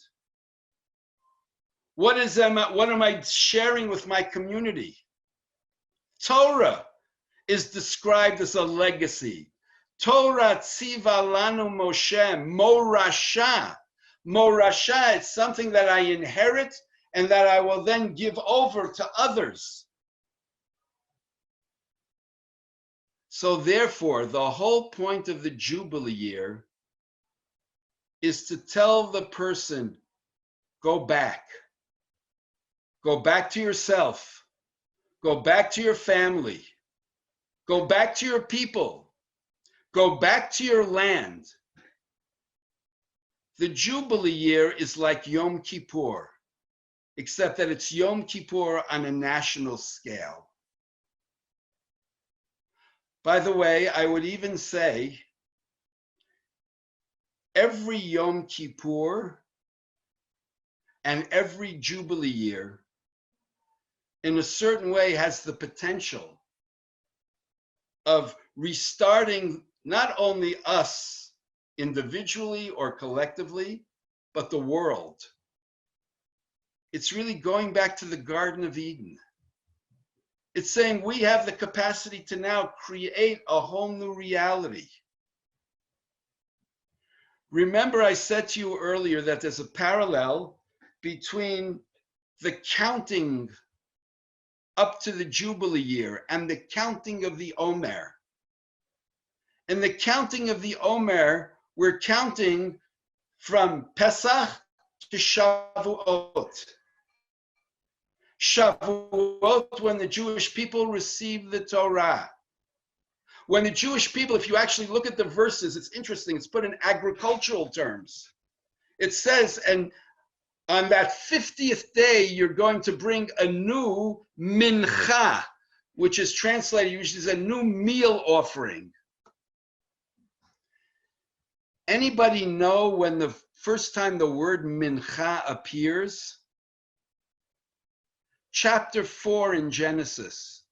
What am I sharing with my community? Torah is described as a legacy. Torah tziva lanu Moshe, morasha. Morasha is something that I inherit and that I will then give over to others. So therefore, the whole point of the Jubilee year is to tell the person, go back. Go back to yourself. Go back to your family. Go back to your people. Go back to your land. The Jubilee year is like Yom Kippur, except that it's Yom Kippur on a national scale. By the way, I would even say every Yom Kippur and every Jubilee year, in a certain way, has the potential of restarting not only us individually or collectively, but the world. It's really going back to the Garden of Eden. It's saying we have the capacity to now create a whole new reality. Remember, I said to you earlier that there's a parallel between the counting up to the Jubilee year and the counting of the Omer. In the counting of the Omer, we're counting from Pesach to Shavuot. Shavuot, when the Jewish people received the Torah. When the Jewish people, if you actually look at the verses, it's interesting, it's put in agricultural terms. It says, and on that 50th day, you're going to bring a new mincha, which is translated usually as a new meal offering. Anybody know when the first time the word mincha appears? Chapter 4 in Genesis.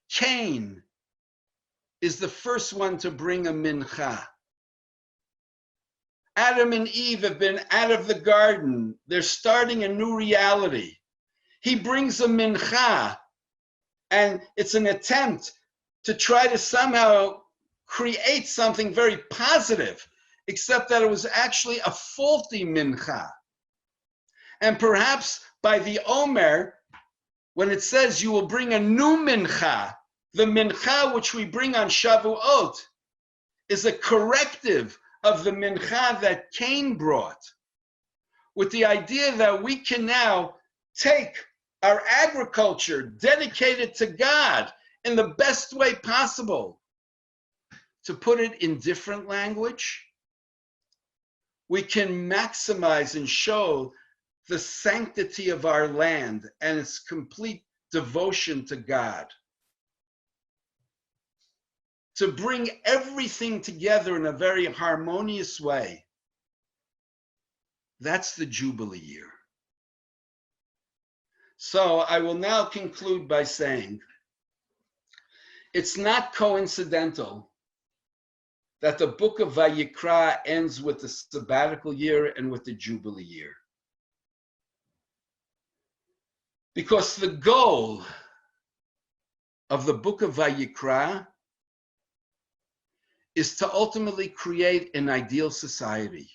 Cain is the first one to bring a mincha. Adam and Eve have been out of the garden. They're starting a new reality. He brings a mincha, and it's an attempt to try to somehow create something very positive, except that it was actually a faulty mincha. And perhaps by the Omer, when it says you will bring a new mincha, the mincha which we bring on Shavuot is a corrective of the mincha that Cain brought, with the idea that we can now take our agriculture, dedicate it to God in the best way possible. To put it in different language, we can maximize and show the sanctity of our land and its complete devotion to God. To bring everything together in a very harmonious way. That's the Jubilee year. So I will now conclude by saying, it's not coincidental that the book of Vayikra ends with the Sabbatical year and with the Jubilee year. Because the goal of the book of Vayikra is to ultimately create an ideal society.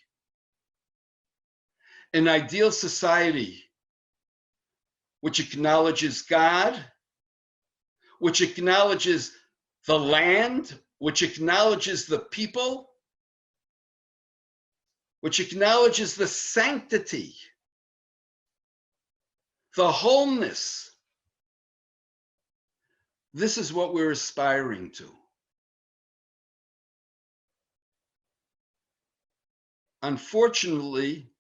An ideal society which acknowledges God, which acknowledges the land, which acknowledges the people, which acknowledges the sanctity, the wholeness. This is what we're aspiring to. Unfortunately,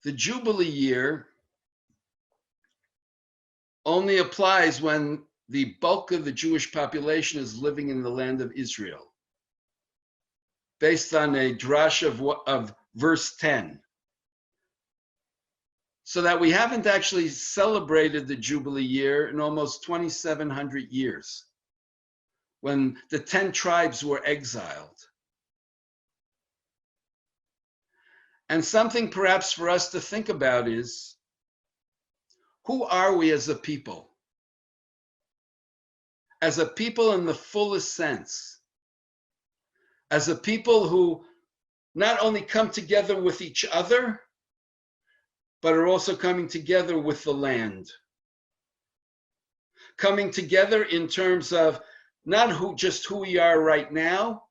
the Jubilee year only applies when the bulk of the Jewish population is living in the land of Israel, based on a drash of verse 10. So that we haven't actually celebrated the Jubilee year in almost 2,700 years, when the 10 tribes were exiled. And something perhaps for us to think about is, who are we as a people? As a people in the fullest sense. As a people who not only come together with each other, but are also coming together with the land. Coming together in terms of not just who we are right now,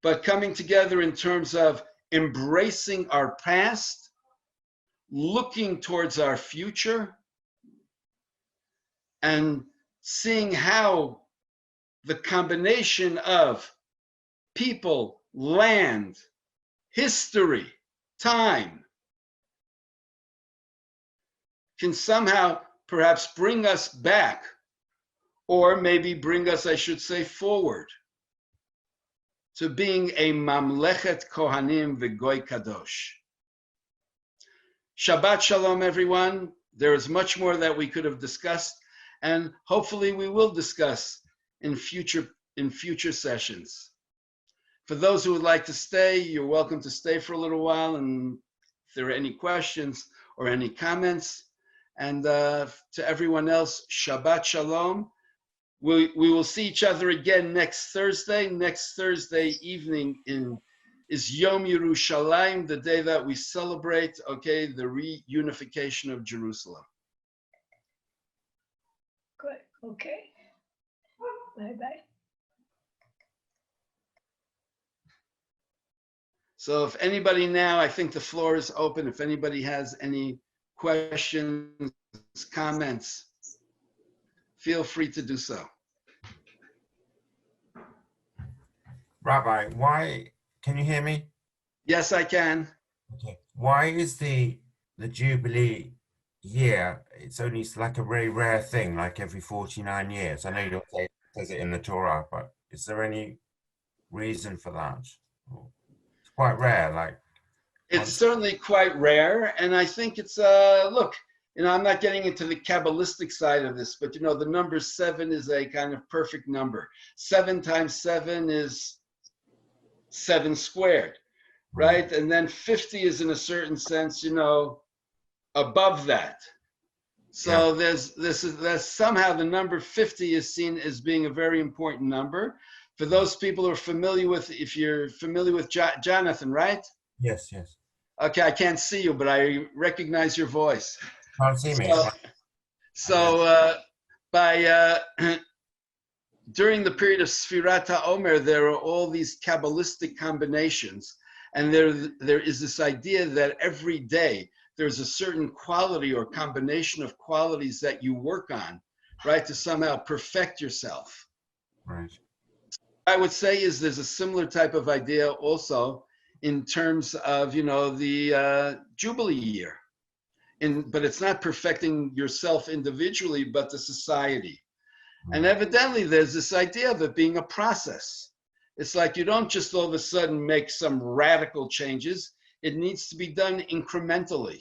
but coming together in terms of embracing our past, looking towards our future, and seeing how the combination of people, land, history, time can somehow perhaps bring us back, or maybe bring us, I should say, forward to being a Mamlechet Kohanim v'Goy Kadosh. Shabbat Shalom, everyone. There is much more that we could have discussed, and hopefully we will discuss in future sessions. For those who would like to stay, you're welcome to stay for a little while, and if there are any questions or any comments. And to everyone else, Shabbat Shalom. We will see each other again next Thursday. Next Thursday evening is Yom Yerushalayim, the day that we celebrate, the reunification of Jerusalem. Good. Okay. Bye-bye. So if anybody now, I think the floor is open. If anybody has any questions, comments, feel free to do so. Rabbi, why, can you hear me? Yes, I can. Okay. Why is the Jubilee year, it's only like a very rare thing, like every 49 years? I know you'll say it says it in the Torah, but is there any reason for that? It's quite rare, like It's once. certainly quite rare, and I think it's look, I'm not getting into the Kabbalistic side of this, but the number 7 is a kind of perfect number. 7 times 7 is 7 squared, right? And then 50 is in a certain sense, above that. So there's somehow the number 50 is seen as being a very important number. For those people who are familiar with, if you're familiar with Jonathan, right? Yes, yes. Okay, I can't see you, but I recognize your voice. Can't see me. During the period of Sfirat Omer, there are all these Kabbalistic combinations, and there is this idea that every day there's a certain quality or combination of qualities that you work on, right, to somehow perfect yourself. Right. I would say is there's a similar type of idea also in terms of, the Jubilee year. But it's not perfecting yourself individually, but the society. And evidently there's this idea of it being a process. It's like you don't just all of a sudden make some radical changes. It needs to be done incrementally.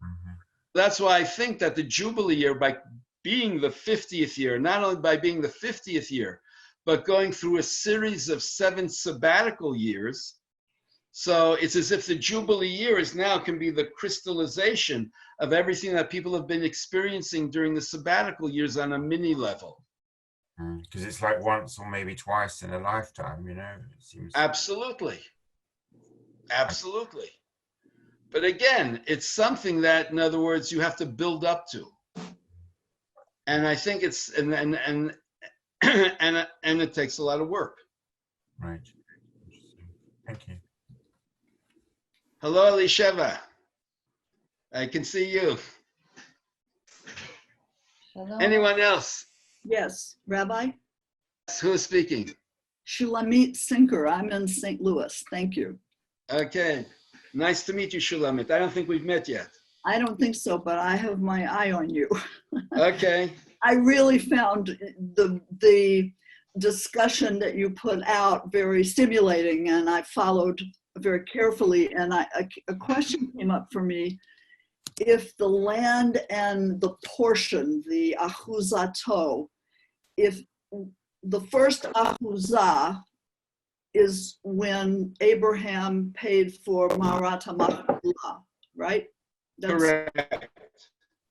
Mm-hmm. That's why I think that the Jubilee year, by being the 50th year, not only by being the 50th year, but going through a series of 7 sabbatical years. So it's as if the Jubilee year can be the crystallization of everything that people have been experiencing during the sabbatical years on a mini level. Because it's like once or maybe twice in a lifetime, it seems. Absolutely. Absolutely. But again, it's something that, in other words, you have to build up to. And I think it's, and it takes a lot of work. Right. Thank you. Hello, Elisheva. I can see you. Hello. Anyone else? Yes, Rabbi? Who is speaking? Shulamit Sinker. I'm in St. Louis. Thank you. Okay. Nice to meet you, Shulamit. I don't think we've met yet. I don't think so, but I have my eye on you. Okay. I really found the discussion that you put out very stimulating, and I followed very carefully. And a question came up for me. If the land and the portion, the achuzato, if the first achuzah is when Abraham paid for Marat HaMachpelah, right? Correct.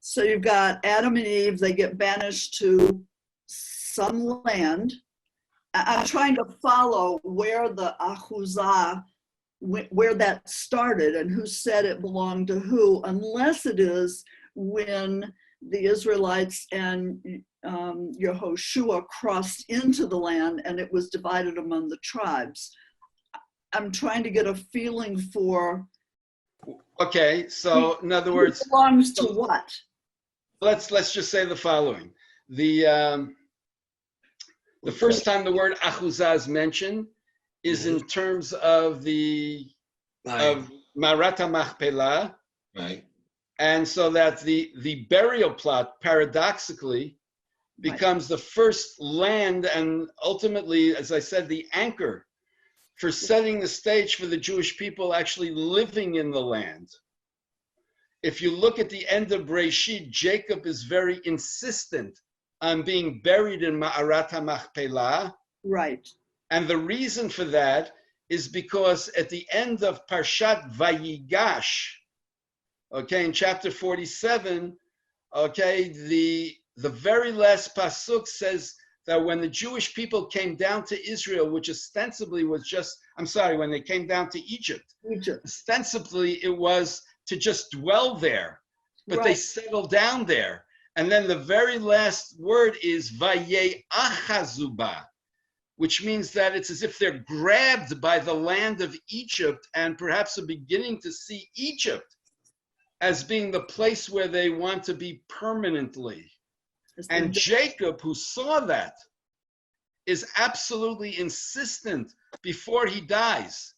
So you've got Adam and Eve, they get banished to some land. I'm trying to follow where the achuzah, where that started and who said it belonged to who, unless it is when the Israelites and Yehoshua crossed into the land and it was divided among the tribes. I'm trying to get a feeling for. Okay, so in other words, who belongs to what? Let's just say the following: the first time the word achuzah is mentioned is in terms of of Marat HaMachpelah, right? And so that the burial plot paradoxically becomes the first land and ultimately, as I said, the anchor for setting the stage for the Jewish people actually living in the land. If you look at the end of Breshit, Jacob is very insistent on being buried in Ma'arat HaMachpelah. Right. And the reason for that is because at the end of Parshat Vayigash, okay, in chapter 47, okay, the very last pasuk says that when the Jewish people came down to Israel, which ostensibly was just, when they came down to Egypt, ostensibly it was to just dwell there, but they settled down there. And then the very last word is Vayeachazuba, which means that it's as if they're grabbed by the land of Egypt and perhaps are beginning to see Egypt as being the place where they want to be permanently. And Jacob, who saw that, is absolutely insistent before he dies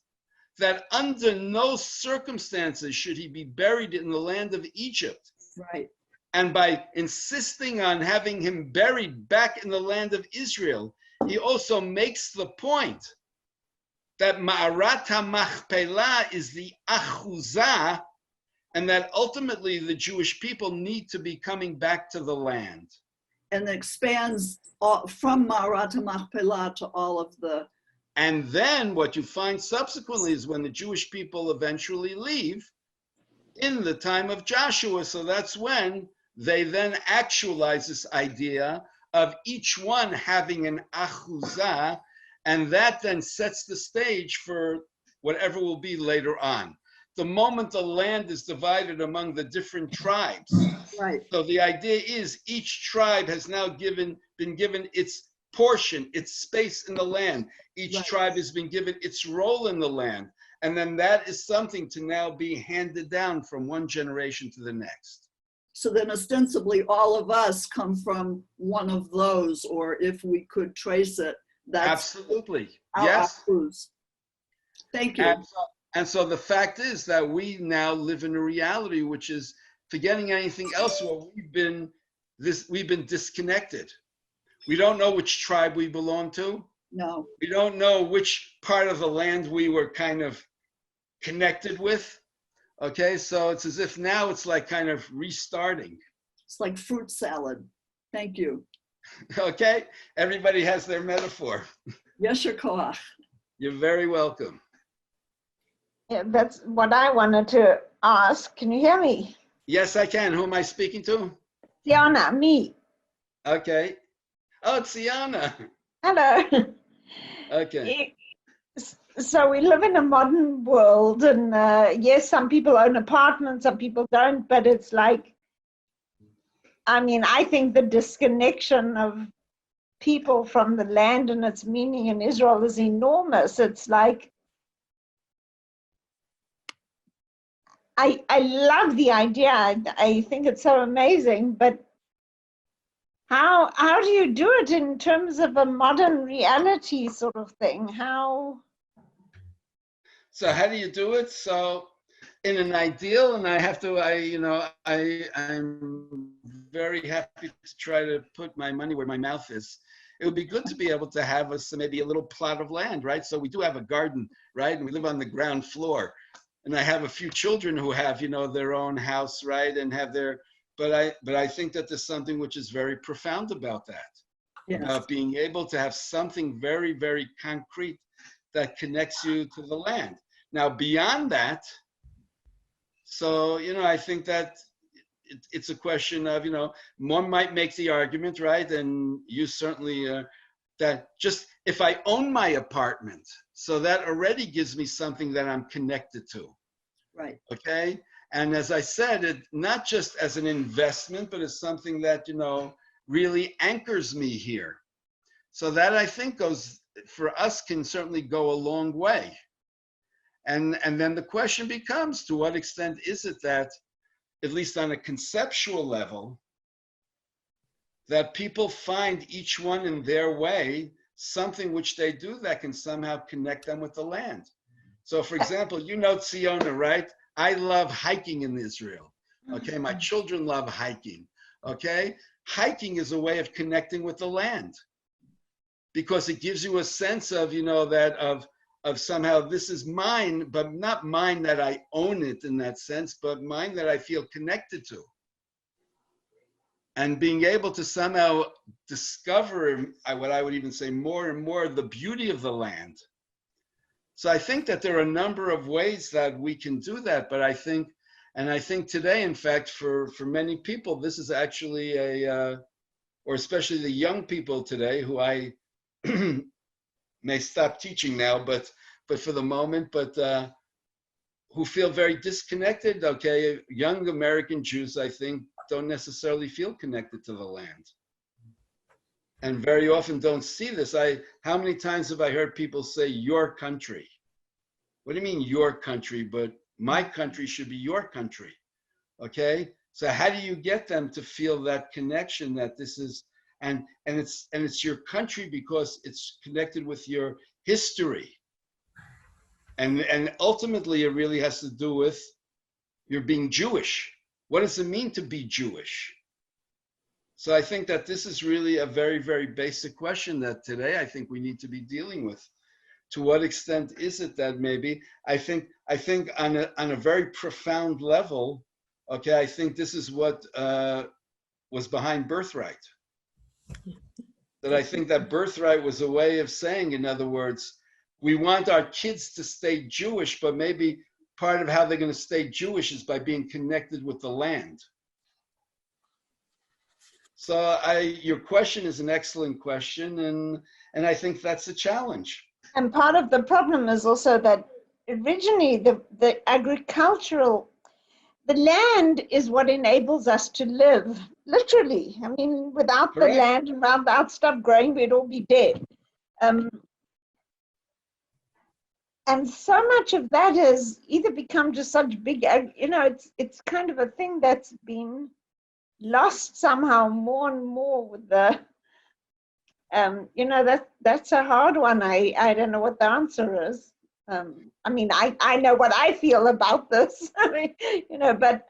that under no circumstances should he be buried in the land of Egypt. Right. And by insisting on having him buried back in the land of Israel, he also makes the point that Ma'arat HaMachpelah is the achuzah, and that ultimately the Jewish people need to be coming back to the land. And expands from Ma'arat HaMachpelah to all of the... And then what you find subsequently is when the Jewish people eventually leave in the time of Joshua. So that's when they then actualize this idea of each one having an achuzah, and that then sets the stage for whatever will be later on. The moment the land is divided among the different tribes. Right. So the idea is each tribe has now been given its portion, its space in the land. Each Right. tribe has been given its role in the land. And then that is something to now be handed down from one generation to the next. So then ostensibly all of us come from one of those, or if we could trace it, that's Absolutely. our Yes. achuz. Thank you. And so the fact is that we now live in a reality which is, forgetting anything else, where we've been disconnected. We don't know which tribe we belong to. No. We don't know which part of the land we were kind of connected with. Okay, so it's as if now it's like kind of restarting. It's like fruit salad. Thank you. Okay, everybody has their metaphor. Yesher koach. You're very welcome. Yeah, that's what I wanted to ask. Can you hear me? Yes, I can. Who am I speaking to? Diana, me. Okay. Oh, it's Siana. Hello. Okay. So we live in a modern world, and yes, some people own apartments, some people don't, but it's like, I mean, I think the disconnection of people from the land and its meaning in Israel is enormous. It's like, I love the idea. I think it's so amazing, but how do you do it in terms of a modern reality sort of thing? So how do you do it? So in an ideal, and I'm very happy to try to put my money where my mouth is. It would be good to be able to have maybe a little plot of land, right? So we do have a garden, right? And we live on the ground floor. And I have a few children who have, their own house, right? And have but I think that there's something which is very profound about that. Yes. About being able to have something very, very concrete that connects you to the land. Now, beyond that, so, I think that it's a question of, one might make the argument, right? And you certainly, that just if I own my apartment, so that already gives me something that I'm connected to. Right. Okay. And as I said, it not just as an investment, but as something that, really anchors me here. So that I think for us can certainly go a long way. And then the question becomes, to what extent is it that, at least on a conceptual level, that people find each one in their way something which they do that can somehow connect them with the land. So for example, Tziona, right? I love hiking in Israel. Okay, my children love hiking. Okay, hiking is a way of connecting with the land because it gives you a sense of, of somehow this is mine, but not mine that I own it in that sense, but mine that I feel connected to. And being able to somehow discover, what I would even say more and more, the beauty of the land. So I think that there are a number of ways that we can do that, but I think today, in fact, for many people, this is actually or especially the young people today, who I may stop teaching now, but for the moment, who feel very disconnected. Okay, young American Jews, I think, don't necessarily feel connected to the land, and very often don't see this. How many times have I heard people say, "Your country"? What do you mean, your country? But my country should be your country. Okay, so how do you get them to feel that connection, that this is and it's your country because it's connected with your history And ultimately, it really has to do with your being Jewish. What does it mean to be Jewish? So I think that this is really a very, very basic question that today I think we need to be dealing with. To what extent is it that maybe, I think on a very profound level, okay, I think this is what was behind birthright. That I think that birthright was a way of saying, in other words, we want our kids to stay Jewish, but maybe part of how they're going to stay Jewish is by being connected with the land. So your question is an excellent question, and I think that's a challenge. And part of the problem is also that originally the agricultural, the land is what enables us to live, literally. I mean, without Correct. the land and without stuff growing, we'd all be dead. And so much of that has either become just such big, it's kind of a thing that's been lost somehow more and more with the, that's a hard one. I don't know what the answer is. I mean, I know what I feel about this, but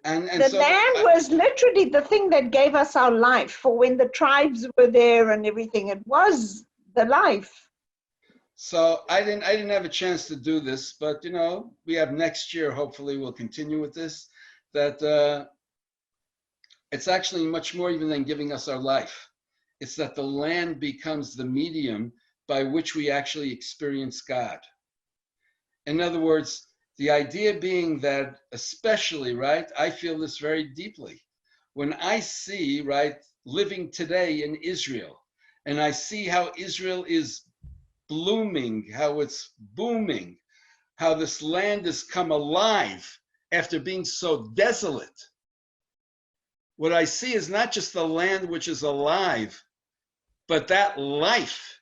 And the so land was literally the thing that gave us our life. For when the tribes were there and everything, it was the life. So I didn't have a chance to do this, but we have next year. Hopefully, we'll continue with this. That it's actually much more even than giving us our life. It's that the land becomes the medium by which we actually experience God. In other words, the idea being that, especially, right, I feel this very deeply. When I see, right, living today in Israel, and I see how Israel is blooming, how it's booming, how this land has come alive after being so desolate. What I see is not just the land which is alive, but that life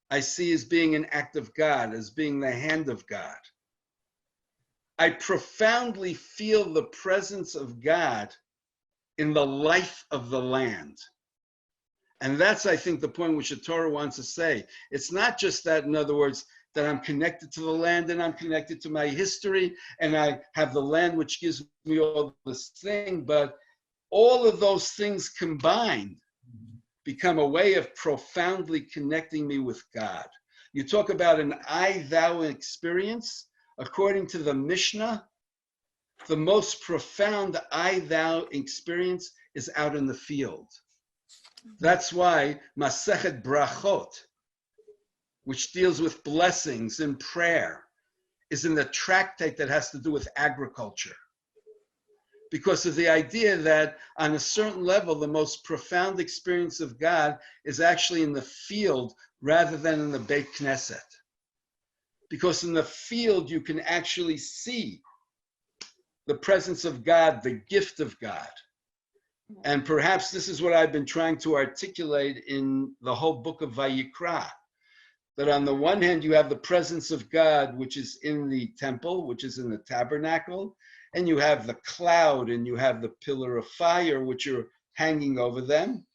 I see as being an act of God, as being the hand of God. I profoundly feel the presence of God in the life of the land. And that's, I think, the point which the Torah wants to say. It's not just that, in other words, that I'm connected to the land and I'm connected to my history and I have the land which gives me all this thing, but all of those things combined become a way of profoundly connecting me with God. You talk about an I-thou experience. According to the Mishnah, the most profound I-thou experience is out in the field. That's why Masechet Brachot, which deals with blessings and prayer, is in the tractate that has to do with agriculture. Because of the idea that on a certain level, the most profound experience of God is actually in the field rather than in the Beit Knesset. Because in the field, you can actually see the presence of God, the gift of God. And perhaps this is what I've been trying to articulate in the whole book of Vayikra. That on the one hand, you have the presence of God, which is in the temple, which is in the tabernacle, and you have the cloud and you have the pillar of fire, which are hanging over them.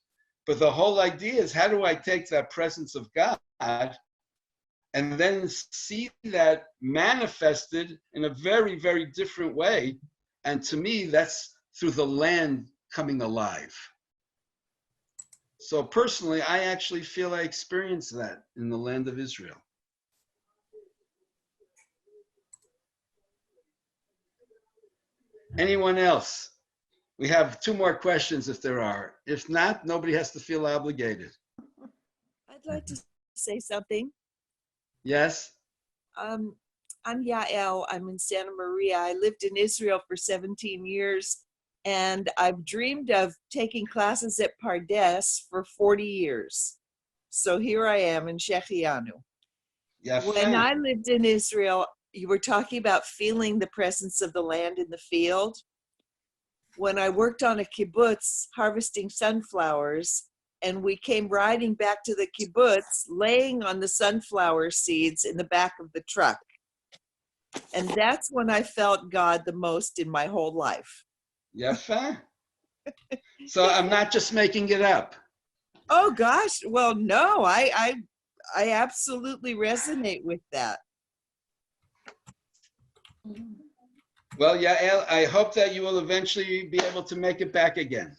But the whole idea is, how do I take that presence of God and then see that manifested in a very, very different way? And to me, that's through the land coming alive. So personally, I actually feel I experienced that in the land of Israel. Anyone else? We have 2 more questions if there are. If not, nobody has to feel obligated. I'd like to say something. Yes? I'm Yael. I'm in Santa Maria. I lived in Israel for 17 years, and I've dreamed of taking classes at Pardes for 40 years. So here I am in Shechianu. Yeah. When I lived in Israel, you were talking about feeling the presence of the land in the field. When I worked on a kibbutz harvesting sunflowers, and we came riding back to the kibbutz, laying on the sunflower seeds in the back of the truck. And that's when I felt God the most in my whole life. Yafa. So I'm not just making it up. Oh gosh, well, no, I I absolutely resonate with that. Well, Yael, I hope that you will eventually be able to make it back again.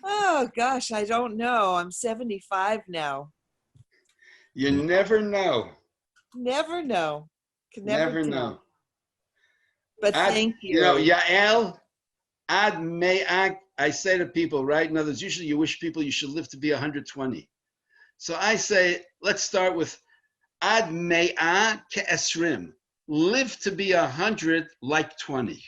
Oh gosh, I don't know. I'm 75 now. You never know. Never know. Can Never tell. know. But thank you. You know, Yael, Ad Me'ak, I say to people, right? In other words, usually you wish people you should live to be 120. So I say, let's start with Ad Me'ak Ke'esrim. Live to be 100 like 20.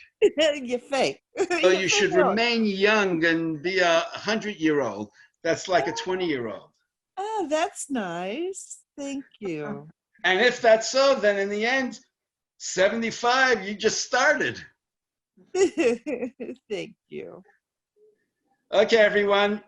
You're fake. So you should remain young and be a 100-year-old. That's like a 20-year-old. Oh, that's nice. Thank you. And if that's so, then in the end, 75, you just started. Thank you. Okay, everyone.